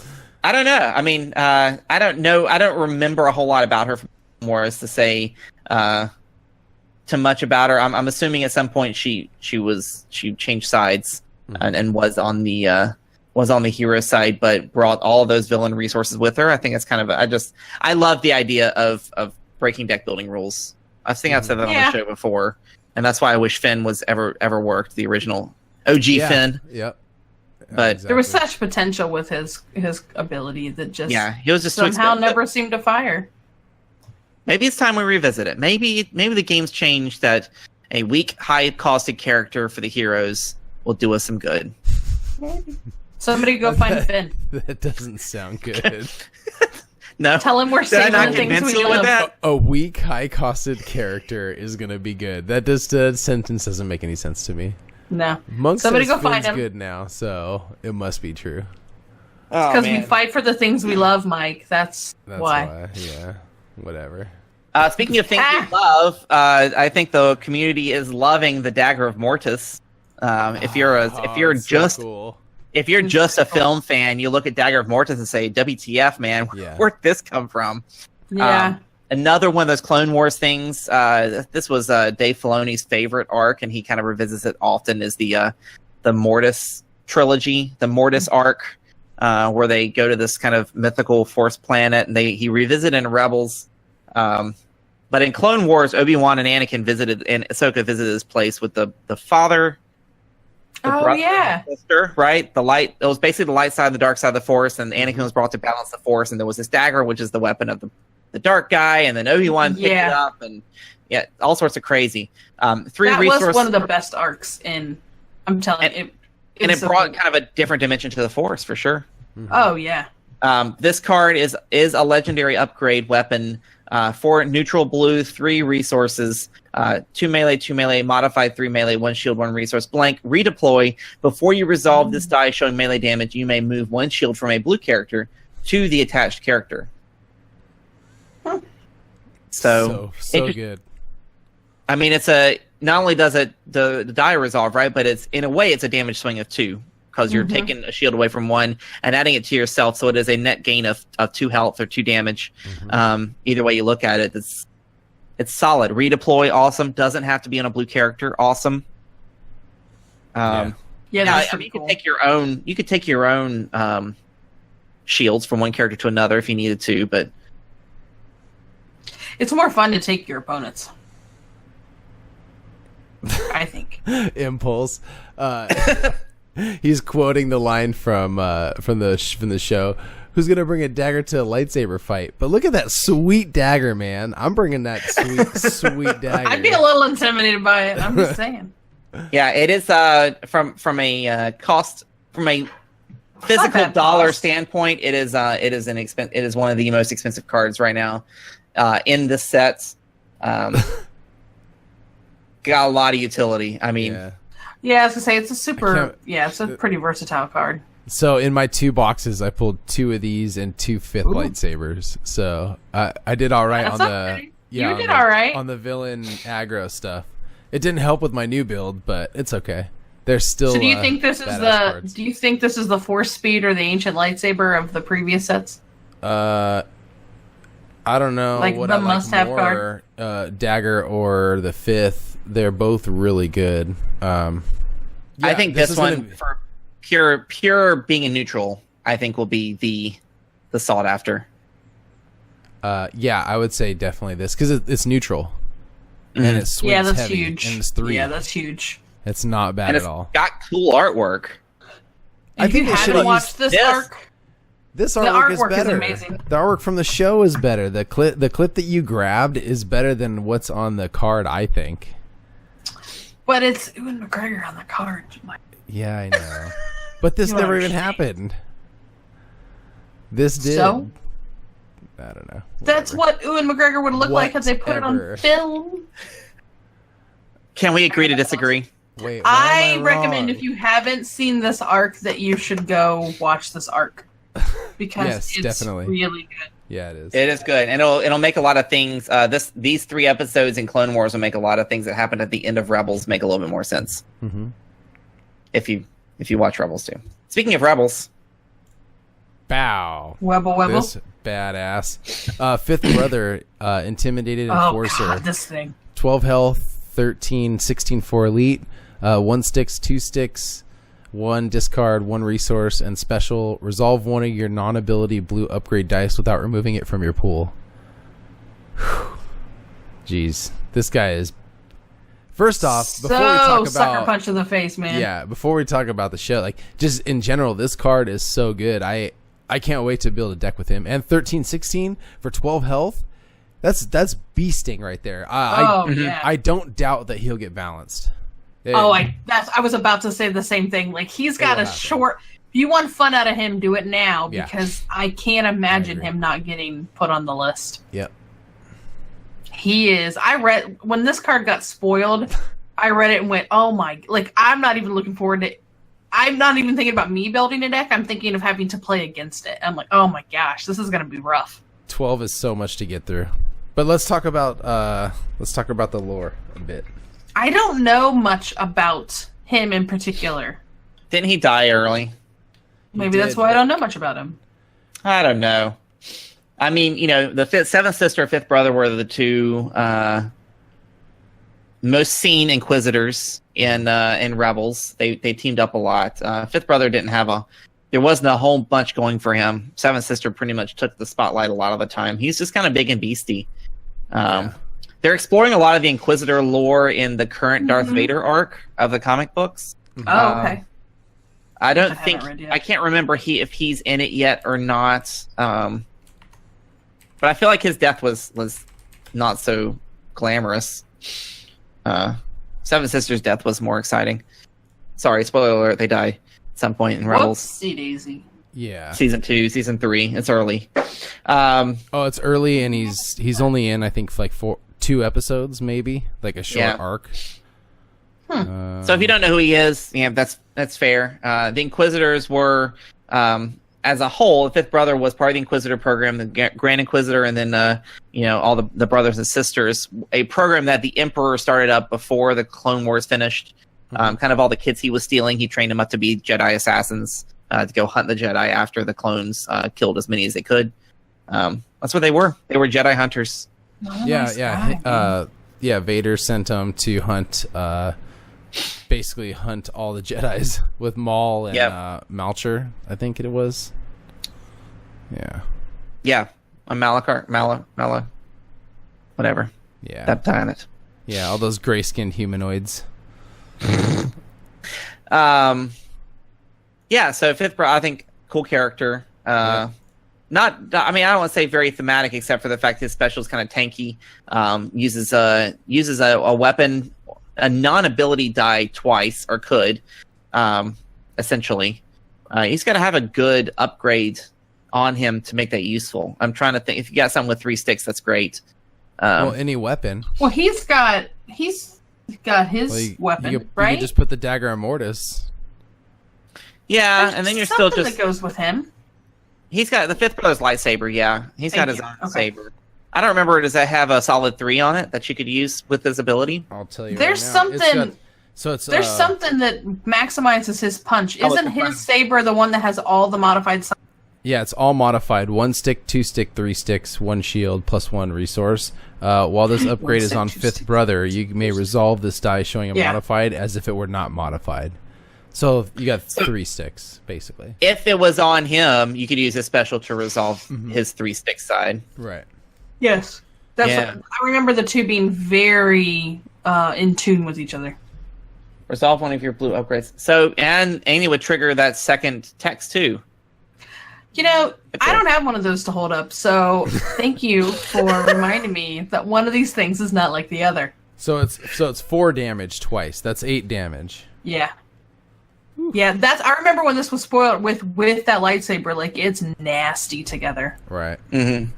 don't know. I mean, I don't know. I don't remember a whole lot about her from Wars to say too much about her. I'm assuming at some point she changed sides and was on the hero side, but brought all of those villain resources with her. I think it's kind of I love the idea of breaking deck building rules. I think I've said that on the show before, and that's why I wish Finn was ever worked, the original OG Finn. Yep. But there was such potential with his ability that just he was just somehow never seemed to fire. Maybe it's time we revisit it. Maybe the game's changed that a weak, high-costed character for the heroes will do us some good. Maybe. Somebody go find Finn. That doesn't sound good. No. Tell him we're saving the things we love. A weak, high-costed character is gonna be good. That sentence doesn't make any sense to me. No. Monk Somebody says go find Finn's him. good now, so it must be true. Because we fight for the things we love, Mike. That's why. Yeah. Whatever. Speaking of things we love, I think the community is loving the Dagger of Mortis. If you're just a film fan, you look at Dagger of Mortis and say, "WTF, man? Where'd this come from?" Yeah. Another one of those Clone Wars things. This was Dave Filoni's favorite arc, and he kind of revisits it often. Is the Mortis trilogy, the Mortis arc, where they go to this kind of mythical Force planet, and he revisited in Rebels. But in Clone Wars, Obi-Wan and Anakin visited, and Ahsoka visited this place with the father. Oh yeah, sister, right? The light. It was basically the light side and the dark side of the Force, and Anakin was brought to balance the Force, and there was this dagger, which is the weapon of the dark guy, and then Obi-Wan picked it up, and all sorts of crazy. That was one of the best arcs in. I'm telling you, it brought kind of a different dimension to the Force for sure. Mm-hmm. Oh yeah. This card is a legendary upgrade weapon. 4 neutral blue, 3 resources, 2 melee, modified 3 melee, 1 shield, 1 resource, blank, redeploy. Before you resolve this die showing melee damage, you may move 1 shield from a blue character to the attached character. So good. I mean, not only does it the die resolve, right, but it's in a way it's a damage swing of 2. Because you're taking a shield away from 1 and adding it to yourself, so it is a net gain of 2 health or 2 damage. Either way you look at it, it's solid. Redeploy, awesome. Doesn't have to be on a blue character, awesome. That's I mean, cool. You could take your own shields from one character to another if you needed to, but it's more fun to take your opponents. I think. Impulse. He's quoting the line from the show. Who's gonna bring a dagger to a lightsaber fight? But look at that sweet dagger, man! I'm bringing that sweet dagger. I'd be a little intimidated by it. I'm just saying. Yeah, it is from a cost from a physical dollar standpoint. It is one of the most expensive cards right now in the sets. Got a lot of utility. I mean. Yeah, I was gonna say it's a pretty versatile card. So in my 2 boxes, I pulled 2 of these and 2 5th lightsabers. So I did all right on the villain aggro stuff. It didn't help with my new build, but it's okay. There's still. So do you think this is the Force speed or the ancient lightsaber of the previous sets? I don't know. Like what the I like must-have more, dagger or the 5th. They're both really good. I think this one for pure being a neutral, I think will be the sought after. I would say definitely this because it's neutral and it swings that's heavy, huge. And it's 3. Yeah, that's huge. It's not bad at all. Got cool artwork. I think you had to watch this arc. This artwork is better. Is amazing. The artwork from the show is better. The clip that you grabbed is better than what's on the card, I think. But it's Ewan McGregor on the card. Yeah, I know. But this never even happened. This did. So? I don't know. Whatever. That's what Ewan McGregor would look like if they put it on film. Can we agree to disagree? Wait, I recommend if you haven't seen this arc that you should go watch this arc. Because it's definitely really good. Yeah, it is. It is good, and it'll make a lot of things. These 3 episodes in Clone Wars will make a lot of things that happened at the end of Rebels make a little bit more sense. Mm-hmm. If you watch Rebels too. Speaking of Rebels, bow. Webble. This badass 5th brother, intimidated enforcer. Oh God, this thing. 12 health, 13, 16 for elite, 1 sticks, 2 sticks. 1 discard, 1 resource, and special. Resolve 1 of your non-ability blue upgrade dice without removing it from your pool. Jeez, this guy is. First off, before we talk about sucker punch in the face, man. Yeah, before we talk about the show, like just in general, this card is so good. I can't wait to build a deck with him. And 13-16 for 12 health. That's beasting right there. I don't doubt that he'll get balanced. I was about to say the same thing. Like he's got a short. If you want fun out of him, do it now because I can't imagine him not getting put on the list. Yep. He is. I read when this card got spoiled. I read it and went, "Oh my!" Like I'm not even looking forward to. I'm not even thinking about me building a deck. I'm thinking of having to play against it. I'm like, "Oh my gosh, this is gonna be rough." 12 is so much to get through. But let's talk about the lore a bit. I don't know much about him in particular. Didn't he die early? Maybe that's why I don't know much about him. I don't know. I mean, the seventh sister, fifth brother were the two most seen Inquisitors in Rebels. They teamed up a lot. Fifth brother didn't have there wasn't a whole bunch going for him. Seventh sister pretty much took the spotlight a lot of the time. He's just kind of big and beastie. They're exploring a lot of the Inquisitor lore in the current Darth Vader arc of the comic books. Oh, okay. I can't remember if he's in it yet or not. But I feel like his death was not so glamorous. Seven Sisters' death was more exciting. Sorry, spoiler alert, they die at some point in Rebels. Whoopsie daisy. Yeah. Season 2, Season 3. It's early. It's early, and he's only in, I think, like 2 episodes, maybe, like a short arc. So if you don't know who he is, that's fair. The Inquisitors were, as a whole, the fifth brother was part of the Inquisitor program, the Grand Inquisitor, and then all the brothers and sisters, a program that the Emperor started up before the Clone Wars finished. Kind of all the kids he was stealing, he trained them up to be Jedi assassins. To go hunt the Jedi after the clones killed as many as they could. That's what they were. They were Jedi hunters. Vader sent them to hunt, basically hunt all the Jedis with Maul and Malcher, I think it was. Yeah. Yeah, a Malachar, Mala, whatever. Yeah. That planet. Yeah, all those gray-skinned humanoids. Yeah, so fifth brother, I think, cool character. I don't want to say very thematic, except for the fact his special is kind of tanky. Uses a weapon, a non-ability die twice, or could, essentially. He's got to have a good upgrade on him to make that useful. I'm trying to think. If you got something with 3 sticks, that's great. Any weapon. Well, he's got his weapon, right? You could just put the dagger of Mortis. Yeah, There's and then you're still just that goes with him. He's got the fifth brother's lightsaber. Yeah, he's got his own saber. I don't remember. Does that have a solid 3 on it that you could use with his ability? I'll tell you. There's right now. something. There's something that maximizes his punch. Isn't his saber the one that has all the modified? Yeah, it's all modified. 1 stick, 2 stick, 3 sticks, 1 shield, plus 1 resource. While this upgrade is on fifth brother, you may resolve this die showing a modified as if it were not modified. So you got 3 sticks, basically. If it was on him, you could use a special to resolve his 3 stick side. Right. Yes. I remember the two being very in tune with each other. Resolve one of your blue upgrades. So, and Amy would trigger that second text too. I don't have one of those to hold up, so thank you for reminding me that one of these things is not like the other. So it's 4 damage twice. That's 8 damage. Yeah. Yeah, I remember when this was spoiled with that lightsaber, like, it's nasty together. Right. Mm-hmm.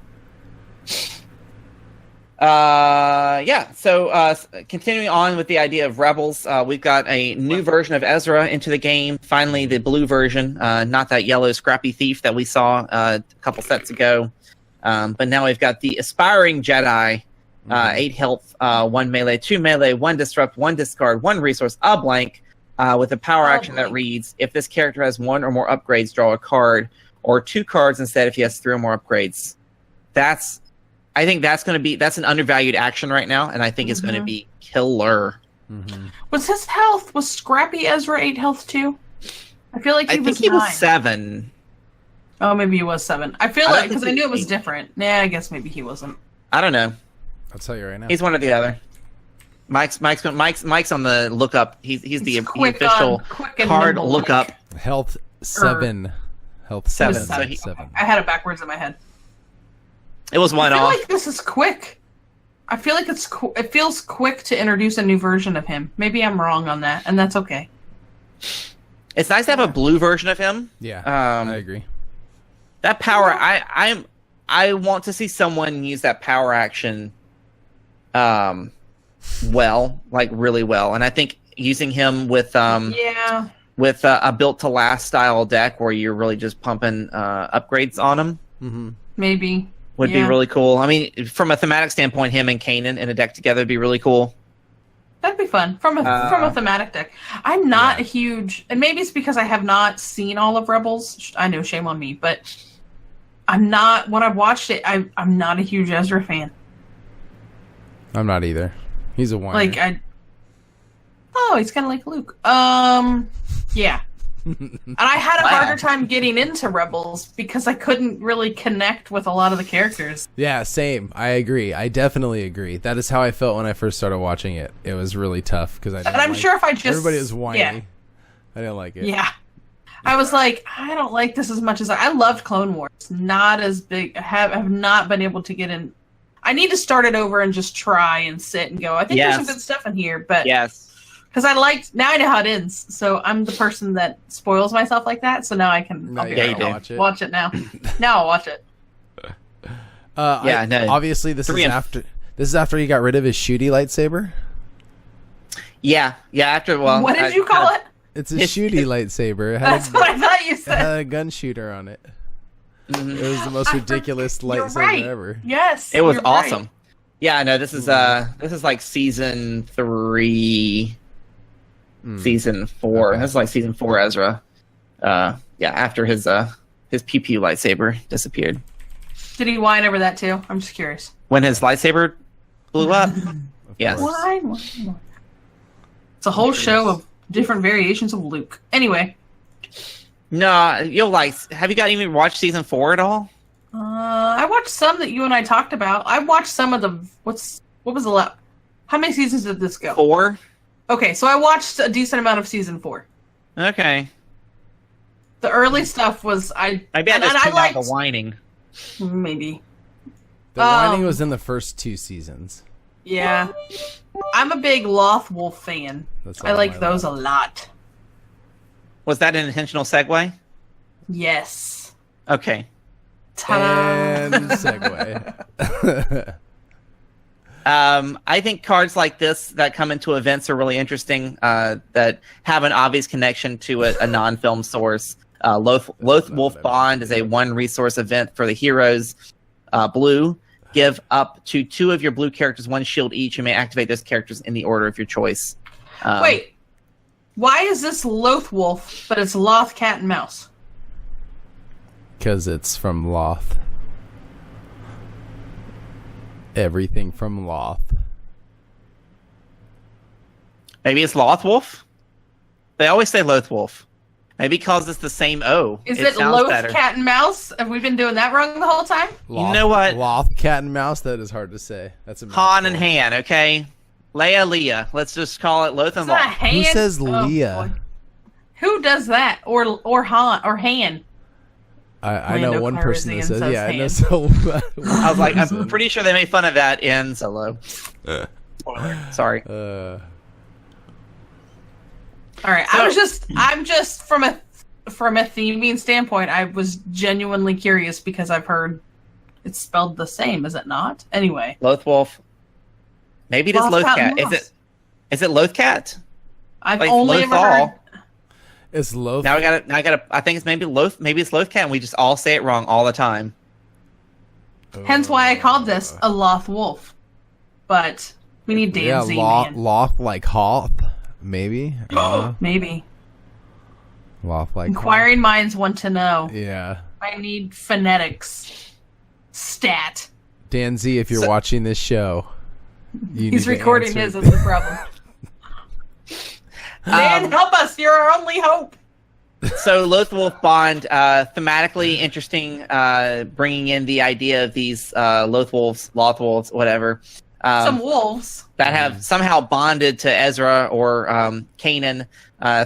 So continuing on with the idea of Rebels, we've got a new version of Ezra into the game. Finally, the blue version, not that yellow scrappy thief that we saw a couple sets ago. But now we've got the aspiring Jedi, 8 health, 1 melee, 2 melee, 1 disrupt, 1 discard, 1 resource, a blank. With a power action that reads, if this character has 1 or more upgrades, draw a card, or 2 cards instead if he has 3 or more upgrades. I think that's an undervalued action right now, and I think it's going to be killer. Mm-hmm. Was Scrappy Ezra 8 health too? I feel like he was 9. He was 7. Oh, maybe he was 7. I feel like, because I knew it was different. Yeah, I guess maybe he wasn't. I don't know. I'll tell you right now. He's one or the other. Mike's on the lookup. He's the official card lookup. Health 7. Health 7. So I had it backwards in my head. It was one off. I feel like this is quick. I feel like it feels quick to introduce a new version of him. Maybe I'm wrong on that, and that's okay. It's nice to have a blue version of him. Yeah, I agree. That power, I want to see someone use that power action, really well, and I think using him with a built to last style deck where you're really just pumping upgrades on him. Mm-hmm. Maybe. would be Yeah. really cool. I mean, from a thematic standpoint, him and Kanan in a deck together would be really cool. That'd be fun from a thematic deck. I'm not a huge, and maybe it's because I have not seen all of Rebels. I know, shame on me, but I'm not. When I've watched it, I'm not a huge Ezra fan. I'm not either. He's a whiner. He's kind of like Luke. Yeah. And I had a harder time getting into Rebels because I couldn't really connect with a lot of the characters. Yeah, same. I agree. I definitely agree. That is how I felt when I first started watching it. It was really tough because Sure if I just everybody was whiny. Yeah. I didn't like it. Yeah. I was like, I don't like this as much as I loved Clone Wars. Not as big. I have not been able to get in. I need to start it over and just try and sit and go. I think there's some good stuff in here, but because I know how it ends. So I'm the person that spoils myself like that. So now I can watch it now. Now I'll watch it. Obviously, this is after he got rid of his shooty lightsaber. Yeah. After what did you call it? It's a shooty lightsaber. That's what I thought you said. It had a gun shooter on it. Mm-hmm. It was the most ridiculous lightsaber ever. Yes, it was awesome. Right. Yeah, no, this is like season 3, season 4. Okay. This is like season 4 Ezra. After his PP lightsaber disappeared. Did he whine over that too? I'm just curious. When his lightsaber blew up? Yes. Whine. It's a whole show of different variations of Luke. Anyway. No, you'll like. Have you even watched season 4 at all? I watched some that you and I talked about. I watched some of the. What was the last? How many seasons did this go? 4. Okay, so I watched a decent amount of season 4. Okay. The early stuff was I bet I liked the whining. Maybe. The whining was in the first 2 seasons. Yeah, I'm a big Lothwolf fan. I like those a lot. Was that an intentional segue? Yes. Okay. Ta-da! And segue. I think cards like this that come into events are really interesting, that have an obvious connection to a non-film source. Lothwolf Bond is a 1-resource event for the heroes. Blue, give up to 2 of your blue characters 1 shield each. You may activate those characters in the order of your choice. Wait. Why is this Lothwolf, but it's Loth, Cat, and Mouse? Because it's from Loth. Everything from Loth. Maybe it's Lothwolf? They always say Lothwolf. Maybe because it's the same O. Is it Loth, Cat, and Mouse? Have we been doing that wrong the whole time? Loth, you know what? Loth, Cat, and Mouse? That is hard to say. That's a Han and Han, okay? Leia. Let's just call it Loth and Loth. Who says Leia? Boy. Who does that? Or Han or Han? I know one person that says yeah. I know so. I was like, I'm pretty sure they made fun of that in Solo. Sorry. All right, I'm just from a theming standpoint, I was genuinely curious because I've heard it's spelled the same, is it not? Anyway, Lothwolf. Maybe it is Lothcat. Is it Lothcat? I've only ever heard. It's Loth. Now I gotta. I think it's maybe it's Lothcat, and we just all say it wrong all the time. Hence why I called this a Lothwolf. But we need Dan Z, man. Loth like Hoth, maybe. Maybe. Loth like Inquiring minds want to know. Yeah. I need phonetics. Stat. Dan Z, if you're watching this show, he's recording his as the problem. Dan, help us! You're our only hope. So Lothwolf Bond, thematically interesting, bringing in the idea of these Lothwolves, whatever. Some wolves that have somehow bonded to Ezra or Kanan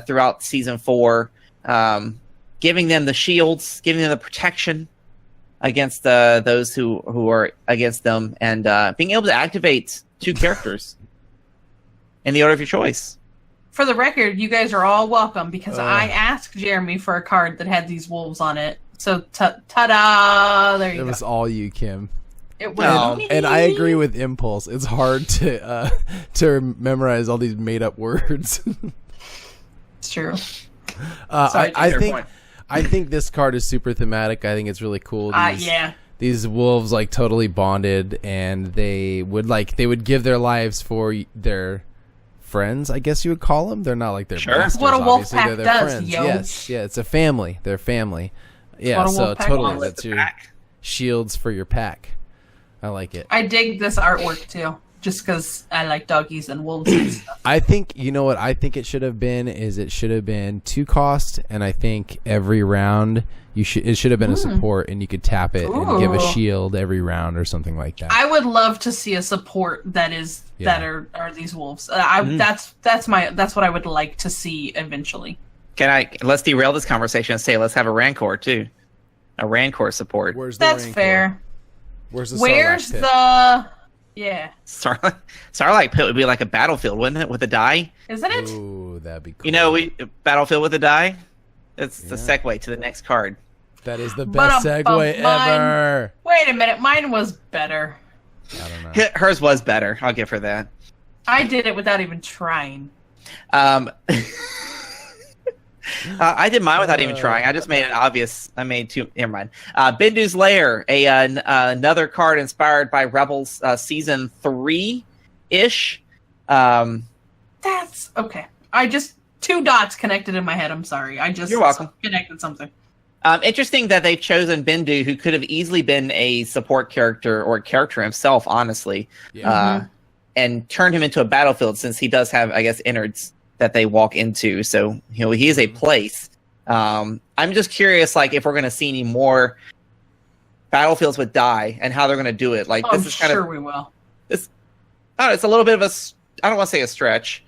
throughout season 4, giving them the shields, giving them the protection against those who are against them, and being able to activate 2 characters in the order of your choice. For the record, you guys are all welcome because I asked Jeremy for a card that had these wolves on it. So ta-da! There you go. It was all you, Kim. It was and I agree with Impulse. It's hard to memorize all these made up words. It's true. I think this card is super thematic. I think it's really cool. Yeah. these wolves like totally bonded, and they would give their lives for their friends, I guess you would call them. They're not like their masters, what a wolf obviously. pack They're their does, friends. yo. Yes, yeah, it's a family. They're family. Yeah, what a so wolf pack totally, does. that's your shields for your pack. I like it. I dig this artwork too, just because I like doggies and wolves and stuff. I think, you know what I think it should have been is it should have been 2 cost, and I think every round it should have been a support, and you could tap it and give a shield every round or something like that. I would love to see a support that are these wolves. That's what I would like to see eventually. Let's derail this conversation and say let's have a Rancor too, a Rancor support. Where's the That's Rancor? Fair. Where's the Where's Sarlacc pit? yeah? Sarlacc pit would be like a battlefield, wouldn't it, with a die? Isn't it? Ooh, that'd be cool. You know, battlefield with a die. It's the segue to the next card. That is the best segue ever. Wait a minute, mine was better. I don't know. Hers was better. I'll give her that. I did it without even trying. I did mine without even trying. I just made it obvious. I made 2. Never mind. Bindu's Lair, another card inspired by Rebels season 3-ish. That's okay. I just 2 dots connected in my head. I'm sorry. You're welcome. Connected something. Interesting that they've chosen Bindu, who could have easily been a support character or a character himself, honestly, and turned him into a battlefield, since he does have, I guess, innards that they walk into. So, he is a place. I'm just curious, like, if we're going to see any more battlefields with die and how they're going to do it. Like, I'm this is kind sure of we will. it's a little bit of a. I don't want to say a stretch.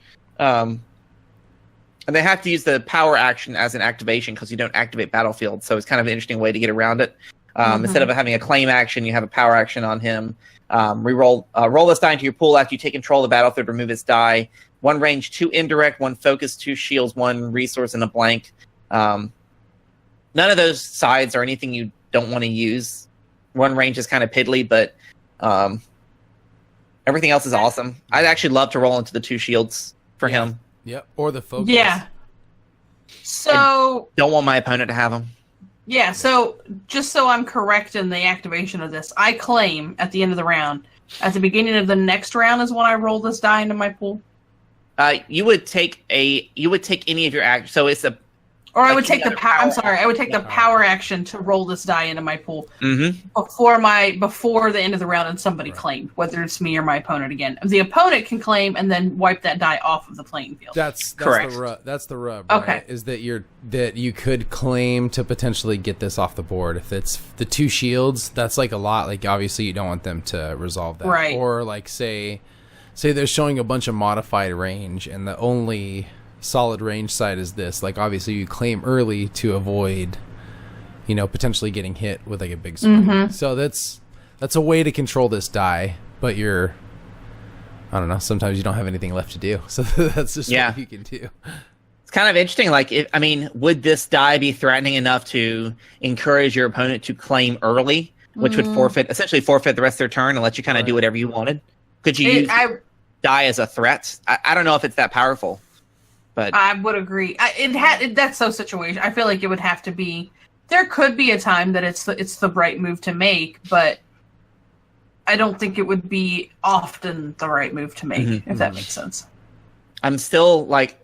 And they have to use the power action as an activation because you don't activate battlefield. So it's kind of an interesting way to get around it. Instead of having a claim action, you have a power action on him. Roll this die into your pool after you take control of the battlefield. Remove its die. 1 range, 2 indirect, 1 focus, 2 shields, 1 resource, and a blank. None of those sides are anything you don't want to use. 1 range is kind of piddly, but everything else is awesome. I'd actually love to roll into the 2 shields for him. Yep, or the focus. Yeah. So Don't want my opponent to have them. yeah. So just so I'm correct in the activation of this, I claim at the end of the round. At the beginning of the next round is when I roll this die into my pool. You would take any of your actions. So it's a. Or I Like would take the any other power. I'm power sorry. I would take the power action to roll this die into my pool Mm-hmm. before the end of the round, and somebody claimed, whether it's me or my opponent again. The opponent can claim and then wipe that die off of the playing field. That's Correct. the rub. That's the rub. Okay. Right? Is that you could claim to potentially get this off the board. If it's the 2 shields, that's like a lot. Like, obviously you don't want them to resolve that. Right. Or like say they're showing a bunch of modified range, and the only solid range side is this. Like, obviously you claim early to avoid, potentially getting hit with like a big swing. So that's a way to control this die, but I don't know, sometimes you don't have anything left to do. So that's just what you can do. It's kind of interesting. Like, would this die be threatening enough to encourage your opponent to claim early, which would essentially forfeit the rest of their turn and let you kind of do whatever you wanted? Could you use die as a threat? I don't know if it's that powerful. But I would agree. That's so situation. I feel like it would have to be. There could be a time that it's the right move to make, but I don't think it would be often the right move to make. If that makes sense. I'm still like,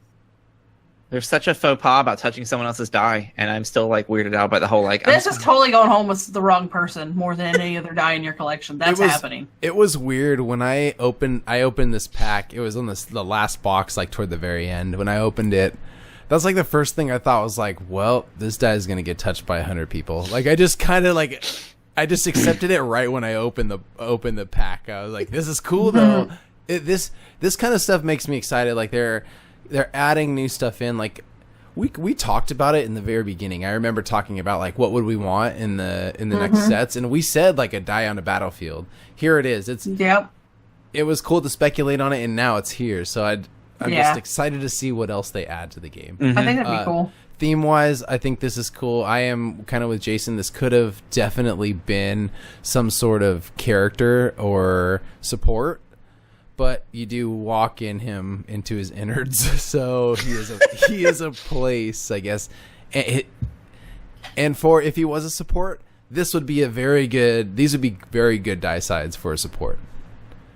there's such a faux pas about touching someone else's die, and I'm still like weirded out by the whole like. This is totally going home with the wrong person more than any other die in your collection. That's happening. It was weird when I opened this pack. It was on the last box, like toward the very end. When I opened it, that was like the first thing I thought was like, well, this die is gonna get touched by 100 people. Like, I just kind of like, I just accepted it right when I opened the pack. I was like, this is cool though. This kind of stuff makes me excited. Like they're adding new stuff in. Like we talked about it in the very beginning. I remember talking about like what would we want in the next sets, and we said like a die on a battlefield. Here it is. It was cool to speculate on it, and now it's here. So I'm just excited to see what else they add to the game. I think that'd be cool. Theme wise, I think this is cool. I am kind of with Jason. This could have definitely been some sort of character or support, but you do walk into his innards, so he is a place, I guess. And for if he was a support, this would be a very good. These would be very good die sides for support.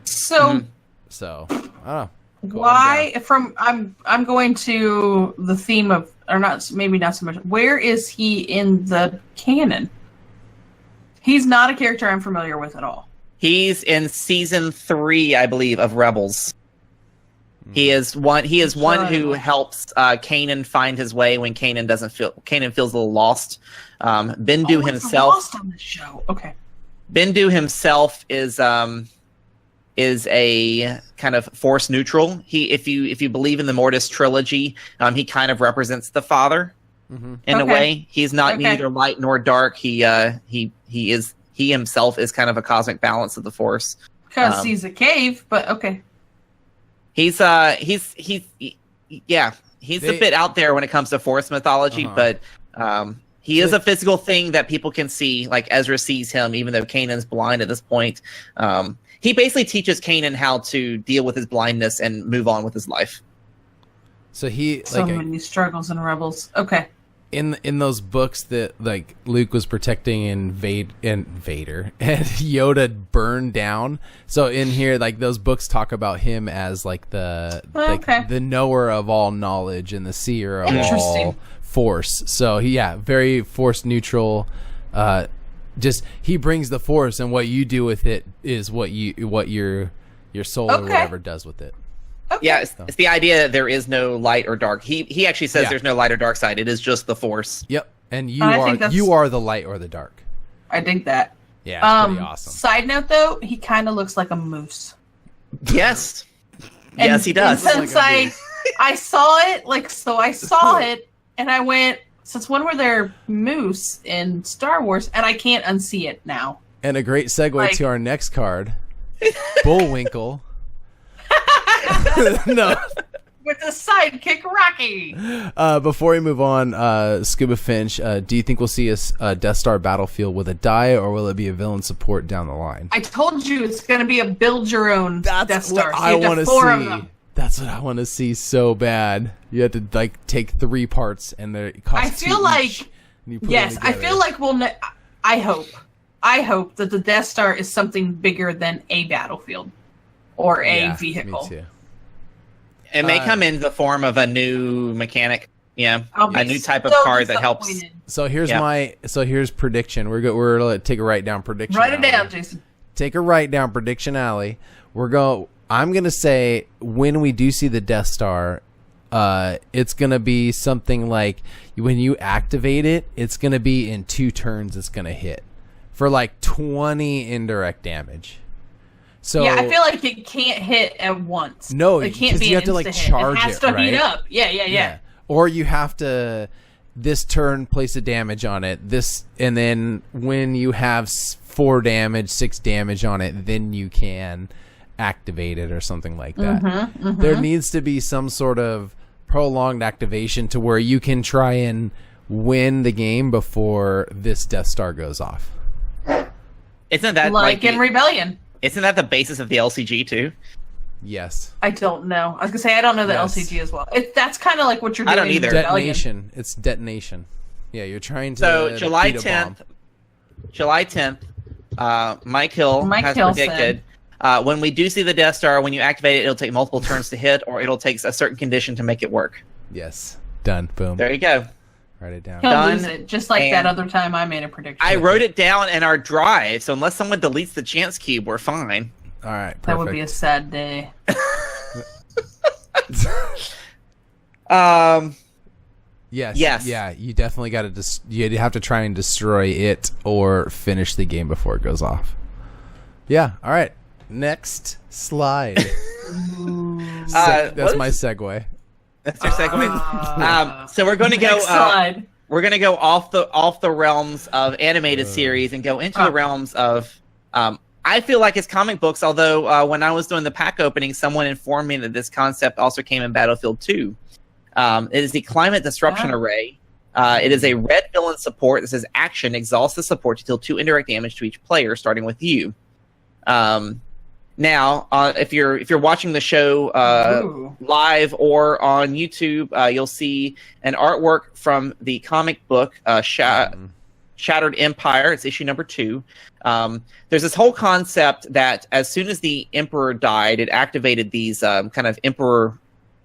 So, So I don't know. why from I'm going to the theme of, or not, maybe not so much. Where is he in the canon? He's not a character I'm familiar with at all. He's in season 3, I believe, of Rebels. He is one who helps Kanan find his way when Kanan feels a little lost. Bendu himself. Lost on this show. Okay. Bendu himself is a kind of force neutral. If you believe in the Mortis trilogy, he kind of represents the Father in a way. He's not neither light nor dark. He himself is kind of a cosmic balance of the Force. Because he's a cave, but okay. He's a bit out there when it comes to Force mythology, but he is a physical thing that people can see. Like Ezra sees him, even though Kanan's blind at this point. He basically teaches Kanan how to deal with his blindness and move on with his life. So many struggles in Rebels. Okay. In those books that like Luke was protecting and Vader and Yoda burned down. So in here, like those books talk about him as like the knower of all knowledge and the seer of all Force. So very Force neutral. Just he brings the Force, and what you do with it is what your soul or whatever does with it. Okay. Yeah, it's the idea that there is no light or dark. He actually says there's no light or dark side. It is just the Force. Yep, and you are the light or the dark. I think that. Yeah, it's pretty awesome. Side note, though, he kind of looks like a moose. Yes. Yes, he does. And since I saw it, and I went, since when were there moose in Star Wars? And I can't unsee it now. And a great segue to our next card, Bullwinkle. No. With the sidekick Rocky. Before we move on, Scuba Finch, do you think we'll see a Death Star battlefield with a die, or will it be a villain support down the line? I told you it's going to be a build your own Death Star. I want to see. That's what I want to see so bad. You have to like take 3 parts, and they cost I feel like yes, I feel like I hope that the Death Star is something bigger than a battlefield or a vehicle. Me too. It may come in the form of a new mechanic. Yeah, a new type of card that helps. So here's prediction. We're gonna take a write down prediction. Write it down, Jason. Take a write down prediction alley. I'm gonna say when we do see the Death Star, it's gonna be something like when you activate it, it's gonna be in 2 turns. It's gonna hit for like 20 indirect damage. So yeah, I feel like it can't hit at once. No, it can't be. You have to like charge it. It has to heat up. Yeah. Or you have to this turn place a damage on it. And then when you have 4 damage, 6 damage on it, then you can activate it or something like that. There needs to be some sort of prolonged activation to where you can try and win the game before this Death Star goes off. Isn't that like in Rebellion? Isn't that the basis of the LCG too? Yes. I don't know. I was gonna say I don't know the LCG as well. That's kind of like what you're doing. I don't either. Detonation. It's detonation. Yeah, you're trying to. So July 10th, Mike Hill has predicted when we do see the Death Star, when you activate it, it'll take multiple turns to hit, or it'll take a certain condition to make it work. Yes. Done. Boom. There you go. Write it down. He'll lose it, just like that other time I made a prediction. I wrote it down in our drive, so unless someone deletes the chance cube, we're fine. All right, perfect. That would be a sad day. Yes. Yes. Yeah, you definitely got to. You have to try and destroy it or finish the game before it goes off. Yeah. All right. Next slide. That's my segue. That's your segue. So we're going to go. We're going to go off the realms of animated series and go into the realms of. I feel like it's comic books. Although when I was doing the pack opening, someone informed me that this concept also came in Battlefield 2. It is the Climate Disruption Array. It is a red villain support that says action exhausts the support to deal 2 indirect damage to each player, starting with you. Now, if you're watching the show live or on YouTube, you'll see an artwork from the comic book Shattered Empire. It's issue number 2. There's this whole concept that as soon as the Emperor died, it activated these kind of Emperor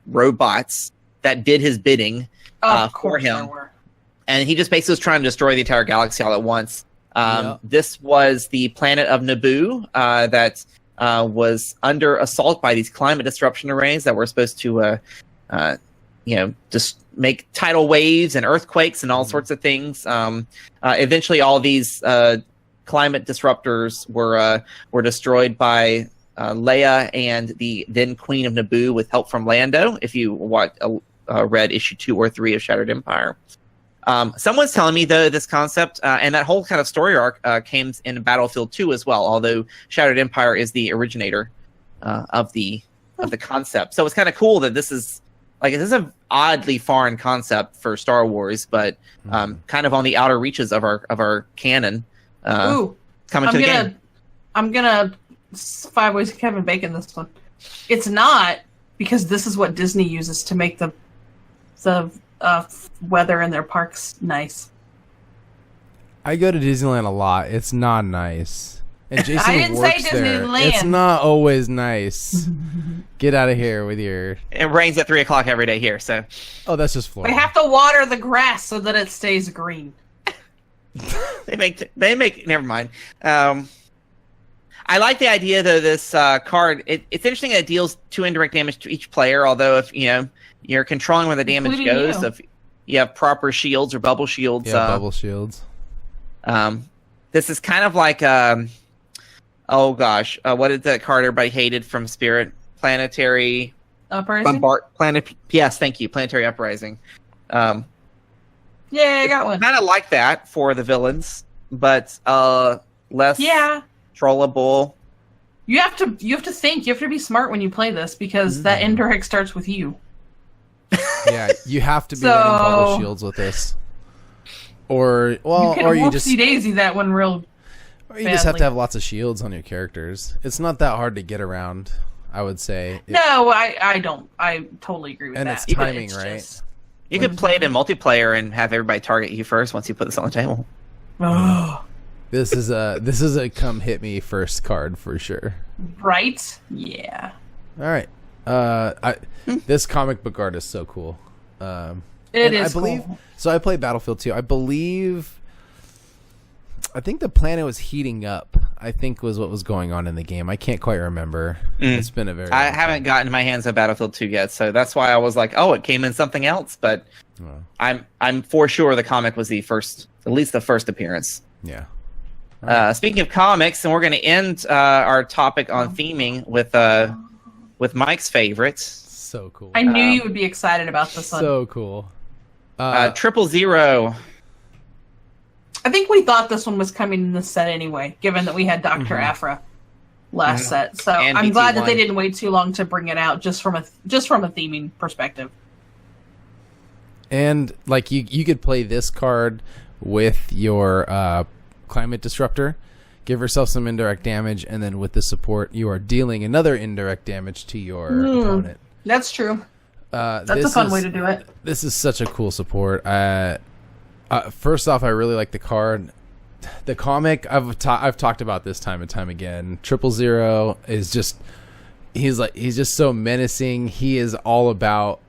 robots that did his bidding for him. And he just basically was trying to destroy the entire galaxy all at once. This was the planet of Naboo that was under assault by these climate disruption arrays that were supposed to, just make tidal waves and earthquakes and all sorts of things. Eventually, all these climate disruptors were destroyed by Leia and the then Queen of Naboo with help from Lando. If you read issue 2 or 3 of Shattered Empire. Someone's telling me though this concept and that whole kind of story arc came in Battlefield 2 as well. Although Shattered Empire is the originator of the concept, so it's kind of cool that this is an oddly foreign concept for Star Wars, but kind of on the outer reaches of our canon. Coming to the game. I'm gonna 5 Ways of Kevin Bacon this one. It's not, because this is what Disney uses to make the weather in their parks nice. I go to Disneyland a lot. It's not nice. And Jason I didn't works say there. Disneyland. It's not always nice. Get out of here with your... It rains at 3 o'clock every day here, so... Oh, that's just Florida. We have to water the grass so that it stays green. They make. Never mind. I like the idea though. This card. It's interesting that it deals 2 indirect damage to each player. Although if you're controlling where the damage Including goes, you. if you have proper shields or bubble shields. Yeah, bubble shields. This is kind of like oh gosh, what is that card everybody hated from Spirit? Planetary Uprising? Yes, thank you. Planetary Uprising. Yeah, I got one. Kind of like that for the villains, but less trollable. You have to think. You have to be smart when you play this, because that indirect starts with you. Yeah, you have to be running bubble shields with this. Or you just daisy that one real. Or you just have to have lots of shields on your characters. It's not that hard to get around, I would say. No, I don't. I totally agree with that. And it's timing, right? You could play it in multiplayer and have everybody target you first once you put this on the table. Oh. This is a come hit me first card for sure. Right? Yeah. All right. This comic book art is so cool. It is. I believe cool. So. I played Battlefield 2. I think the planet was heating up. I think was what was going on in the game. I can't quite remember. It's been a very. I haven't gotten my hands on Battlefield 2 yet, so that's why I was like, oh, it came in something else. But I'm for sure the comic was at least the first appearance. Yeah. Speaking of comics, and we're going to end our topic on theming with Mike's favorite. So cool. I knew you would be excited about this one. So cool. 000. I think we thought this one was coming in the set anyway, given that we had Dr. Aphra last set. So And I'm glad that BT1. they didn't wait too long to bring it out, just from a theming perspective. And like you could play this card with your climate disruptor, give yourself some indirect damage, and then with the support, you are dealing another indirect damage to your opponent. That's true. That's a This fun is- way to do it. This is such a cool support. First off, I really like the card. The comic, I've talked about this time and time again. 000 is just he's just so menacing. He is all about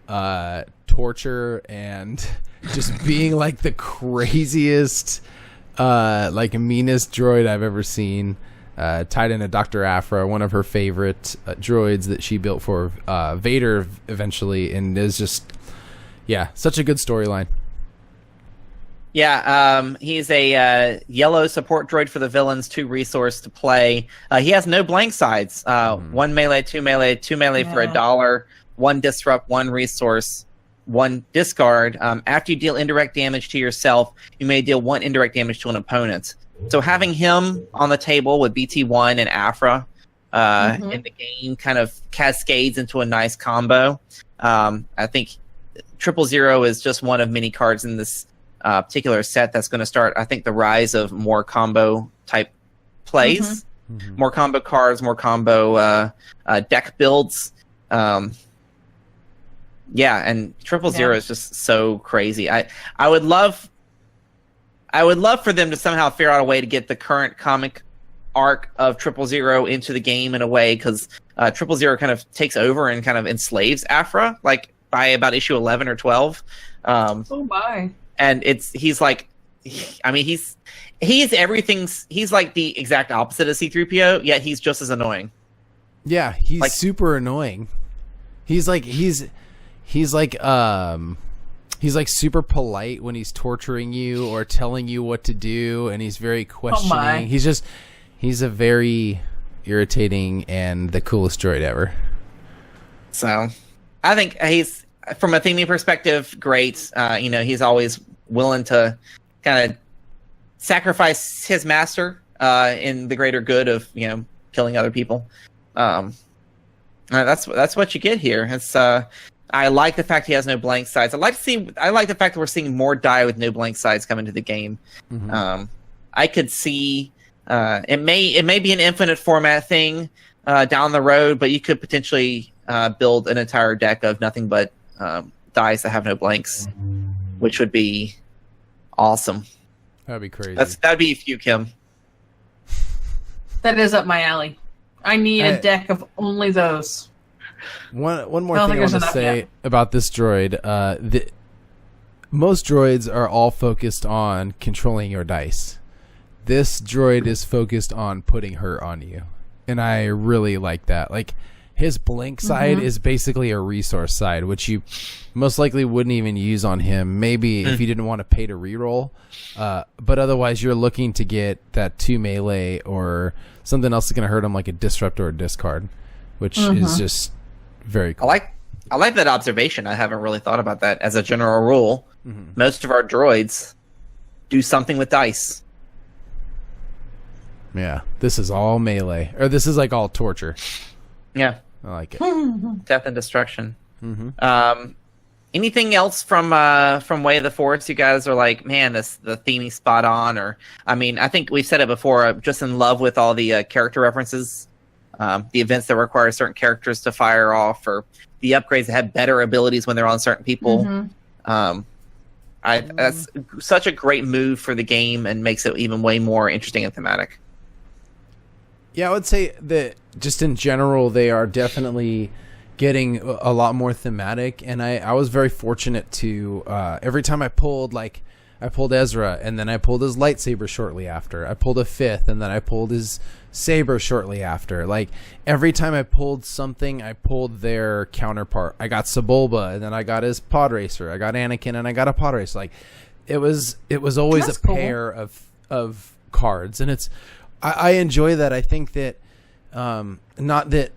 torture and just being like the craziest, meanest droid I've ever seen. Tied into Dr. Aphra, one of her favorite droids that she built for Vader eventually, and is just such a good storyline. Yeah, he's a yellow support droid for the villains, 2 resource to play. He has no blank sides. 1 melee, 2 melee, 2 melee for $1, 1 disrupt, 1 resource, 1 discard. After you deal indirect damage to yourself, you may deal 1 indirect damage to an opponent. So having him on the table with BT1 and Aphra in the game kind of cascades into a nice combo. I think 000 is just one of many cards in this particular set that's going to start, I think, the rise of more combo type plays, more combo cards, more combo deck builds. And 000 is just so crazy. I would love. I would love for them to somehow figure out a way to get the current comic arc of 000 into the game in a way, because 000 kind of takes over and kind of enslaves Aphra, like by about issue 11 or 12. Oh my! And he's like the exact opposite of C-3PO, yet he's just as annoying. Yeah, he's like, super annoying. He's like super polite when he's torturing you or telling you what to do, and he's very questioning. He's a very irritating and the coolest droid ever. So, I think he's, from a theming perspective, great. He's always willing to kind of sacrifice his master in the greater good of killing other people. That's what you get here. It's I like the fact he has no blank sides. I like the fact that we're seeing more die with no blank sides come into the game. Mm-hmm. I could see it may be an infinite format thing down the road, but you could potentially build an entire deck of nothing but dice that have no blanks, which would be awesome. That'd be crazy. That'd be you, Kim. That is up my alley. I need a deck of only those. One more thing I want to say about this droid. Most droids are all focused on controlling your dice. This droid is focused on putting hurt on you. And I really like that. Like, his blink side is basically a resource side, which you most likely wouldn't even use on him. Maybe if you didn't want to pay to reroll. But otherwise, you're looking to get that 2 melee or something else that's going to hurt him, like a disrupt or a discard, which is just very cool. I like that observation. I haven't really thought about that. As a general rule, most of our droids do something with dice. Yeah, this is all melee. Or this is like all torture. Yeah. I like it. Death and destruction. Anything else from Way of the Force? You guys are like, man, the theming spot on. Or, I mean, I think we've said it before. Just in love with all the character references, the events that require certain characters to fire off, or the upgrades that have better abilities when they're on certain people. That's such a great move for the game and makes it even way more interesting and thematic. Yeah, I would say that just in general, they are definitely getting a lot more thematic. And I was very fortunate to, every time I pulled Ezra, and then I pulled his lightsaber shortly after. I pulled a 5th, and then I pulled his saber shortly after. Like, every time I pulled something, I pulled their counterpart. I got Sebulba, and then I got his pod racer. I got Anakin, and I got a pod racer. Like, it was always a pair of cards, and it's. I enjoy that. I think that not that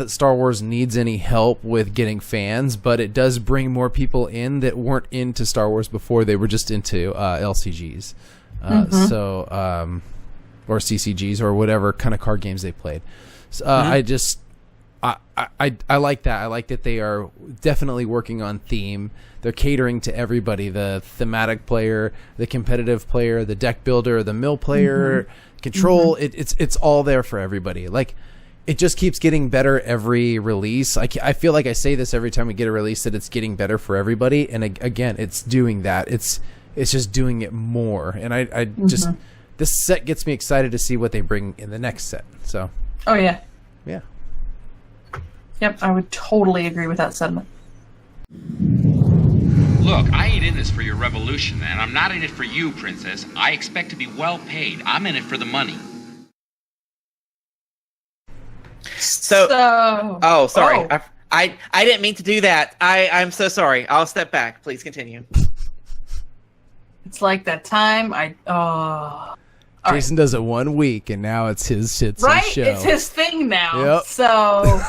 Star Wars needs any help with getting fans, but it does bring more people in that weren't into Star Wars before. They were just into LCGs, or CCGs or whatever kind of card games they played. So, I like that. I like that they are definitely working on theme. They're catering to everybody: the thematic player, the competitive player, the deck builder, the mill player. Control, it's all there for everybody. Like, it just keeps getting better every release. I feel like I say this every time we get a release, that it's getting better for everybody. And again, it's doing that. It's just doing it more. And I just, this set gets me excited to see what they bring in the next set. So. Oh yeah. Yeah. Yep, I would totally agree with that sentiment. Look, I ain't in this for your revolution, and I'm not in it for you, Princess. I expect to be well paid. I'm in it for the money. So oh, sorry. Oh. I didn't mean to do that. I'm so sorry. I'll step back. Please continue. It's like that time Jason does it 1 week, and now it's his show. It's his thing now. Yep. So...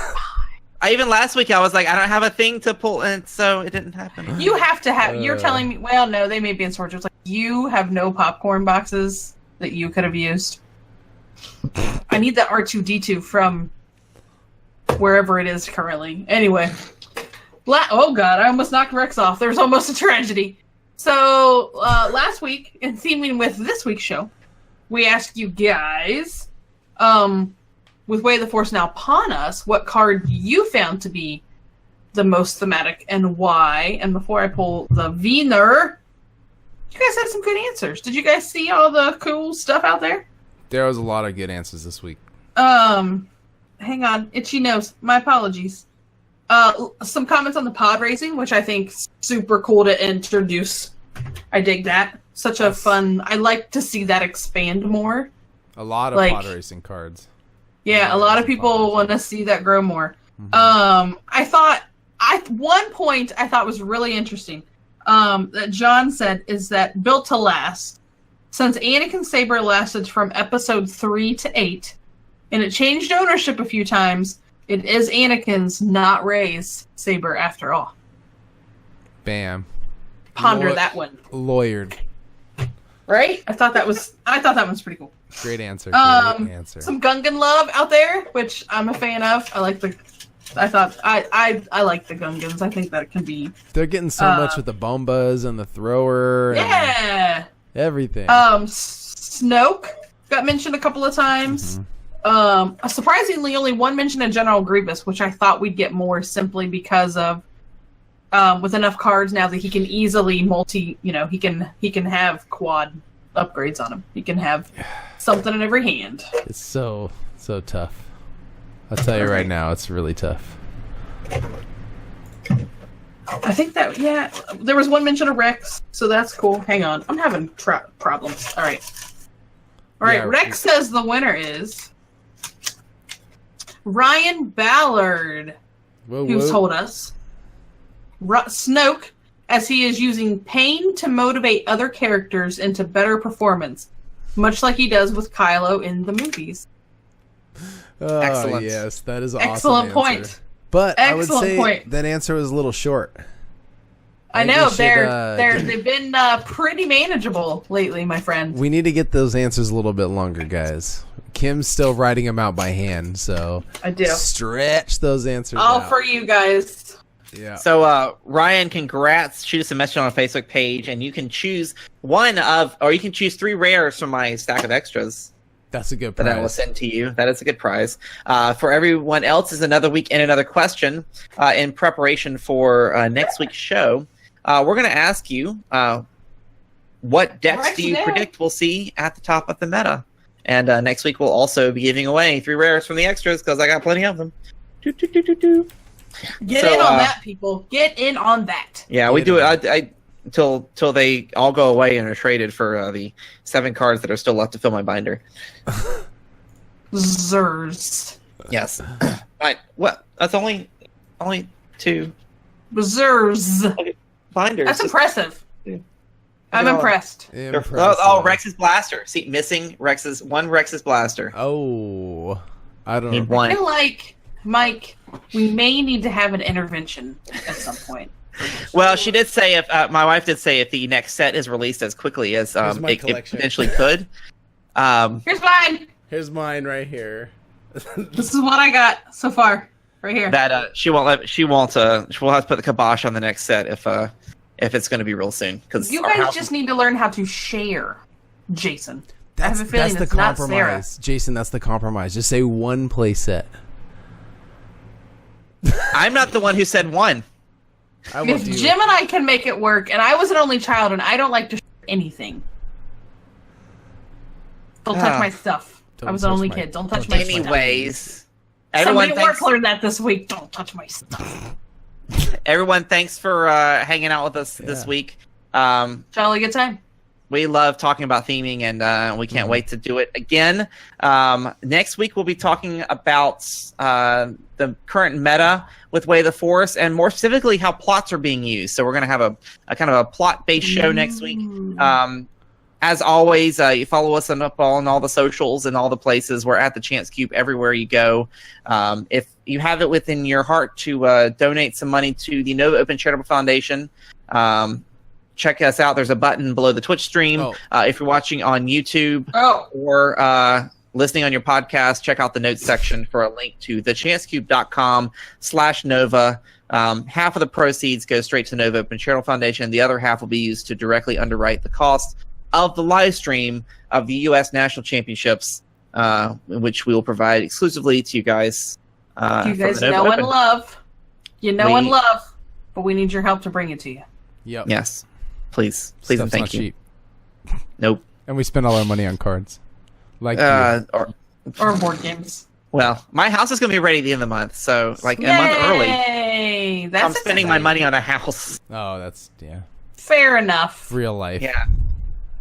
Even last week I was like, I don't have a thing to pull, and so it didn't happen. You have to have. You're telling me. Well, no, they may be in storage. It's like, you have no popcorn boxes that you could have used. I need that R2D2 from wherever it is currently. Anyway, oh god, I almost knocked Rex off. There's almost a tragedy. So last week, in theming with this week's show, we asked you guys. With Way of the Force now upon us, what card you found to be the most thematic and why? And before I pull the Wiener, You guys had some good answers. Did you guys see all the cool stuff out there? There was a lot of good answers this week. Hang on. Itchy nose. My apologies. Some comments on the pod racing, which I think is super cool to introduce. I dig that. Such a fun... I like to see that expand more. A lot of pod racing cards. Yeah, a lot of people want to see that grow more. One point I thought was really interesting that John said is that built to last. Since Anakin Saber lasted from episode 3 to 8, and it changed ownership a few times, it is Anakin's, not Rey's saber after all. Bam. Ponder that one. Lawyered. Right? I thought that was pretty cool. Great answer. Great answer. Some Gungan love out there, which I'm a fan of. I like the Gungans. I think that can be. They're getting so much with the bombas and the thrower. Yeah. And everything. Snoke got mentioned a couple of times. Surprisingly, only one mention of General Grievous, which I thought we'd get more simply because of with enough cards now that he can easily he can have quad upgrades on him. He can have something in every hand. It's so tough. I'll tell you right now, it's really tough. I think that, there was one mention of Rex, so that's cool. Hang on, I'm having problems. All right, Rex says the winner is Ryan Ballard, who told us Snoke, as he is using pain to motivate other characters into better performance, much like he does with Kylo in the movies. Oh, Excellent. Yes, that is an excellent awesome point. Answer. But I would say point. That answer was a little short. I know they've been pretty manageable lately, my friend. We need to get those answers a little bit longer, guys. Kim's still writing them out by hand, so I do stretch those answers. All out. for you guys. Yeah. So, Ryan, congrats. Shoot us a message on our Facebook page, and you can choose you can choose 3 rares from my stack of extras. That's a good prize. That I will send to you. That is a good prize. For everyone else, is another week and another question in preparation for next week's show. We're going to ask you, what decks do you predict we'll see at the top of the meta? And next week we'll also be giving away 3 rares from the extras because I got plenty of them. Get in on that, people. Get in on that. Yeah, we do it. Until they all go away and are traded for the 7 cards that are still left to fill my binder. Zers. Yes. Right. What? That's only 2 Zers. binders. That's impressive. Yeah. I'm impressed. Oh, Rex's blaster. See, missing one Rex's blaster. Oh, I don't know. I feel like, Mike, we may need to have an intervention at some point. Well, she did say my wife did say if the next set is released as quickly as it potentially could. Here's mine. Here's mine right here. This is what I got so far, right here. That she'll have to put the kibosh on the next set if it's going to be real soon. Because you guys just need to learn how to share, Jason. I have a feeling that's the compromise, Jason. That's the compromise. Just say one play set. I'm not the one who said one. If Jim and I can make it work, and I was an only child, and I don't like to share anything. Don't touch my stuff. I was an only kid. Don't touch my stuff. Anyways, somebody at work learned that this week. Don't touch my stuff. Everyone, thanks for hanging out with us this week. Jolly good time. We love talking about theming, and we can't wait to do it again. Next week, we'll be talking about the current meta with Way of the Force, and more specifically, how plots are being used. So we're going to have a kind of a plot-based show next week. As always, you follow us on all the socials and all the places. We're at the Chance Cube everywhere you go. If you have it within your heart to donate some money to the Nova Open Charitable Foundation, check us out. There's a button below the Twitch stream. If you're watching on YouTube or listening on your podcast, check out the notes section for a link to thechancecube.com/Nova. Half of the proceeds go straight to Nova Open Charitable Foundation. The other half will be used to directly underwrite the cost of the live stream of the U.S. National Championships, which we will provide exclusively to you guys. You guys know and love. You know and love, but we need your help to bring it to you. Yep. Yes. Please and thank you. Cheap. Nope. And we spend all our money on cards. Like you. Or board games. Well, my house is going to be ready at the end of the month, so like a month early. Yay! That's I'm spending my money on a house. Oh, that's fair enough. real life. Yeah.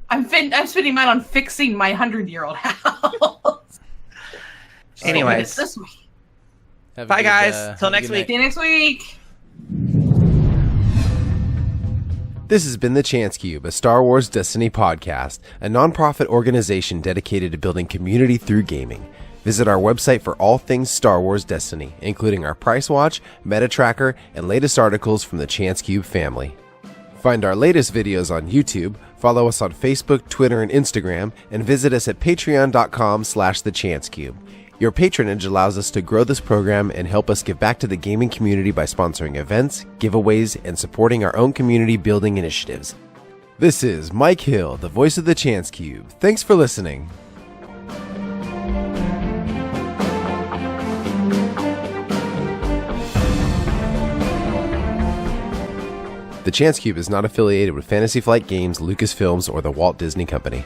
I'm spending mine on fixing my 100-year-old house. Anyways, This week. Have a bye good, guys. Till have a next good week. See you next week. This has been The Chance Cube, a Star Wars Destiny podcast, a non-profit organization dedicated to building community through gaming. Visit our website for all things Star Wars Destiny, including our price watch, meta tracker, and latest articles from the Chance Cube family. Find our latest videos on YouTube, follow us on Facebook, Twitter, and Instagram, and visit us at patreon.com/thechancecube. Your patronage allows us to grow this program and help us give back to the gaming community by sponsoring events, giveaways, and supporting our own community building initiatives. This is Mike Hill, the voice of the Chance Cube. Thanks for listening. The Chance Cube is not affiliated with Fantasy Flight Games, Lucasfilms, or the Walt Disney Company.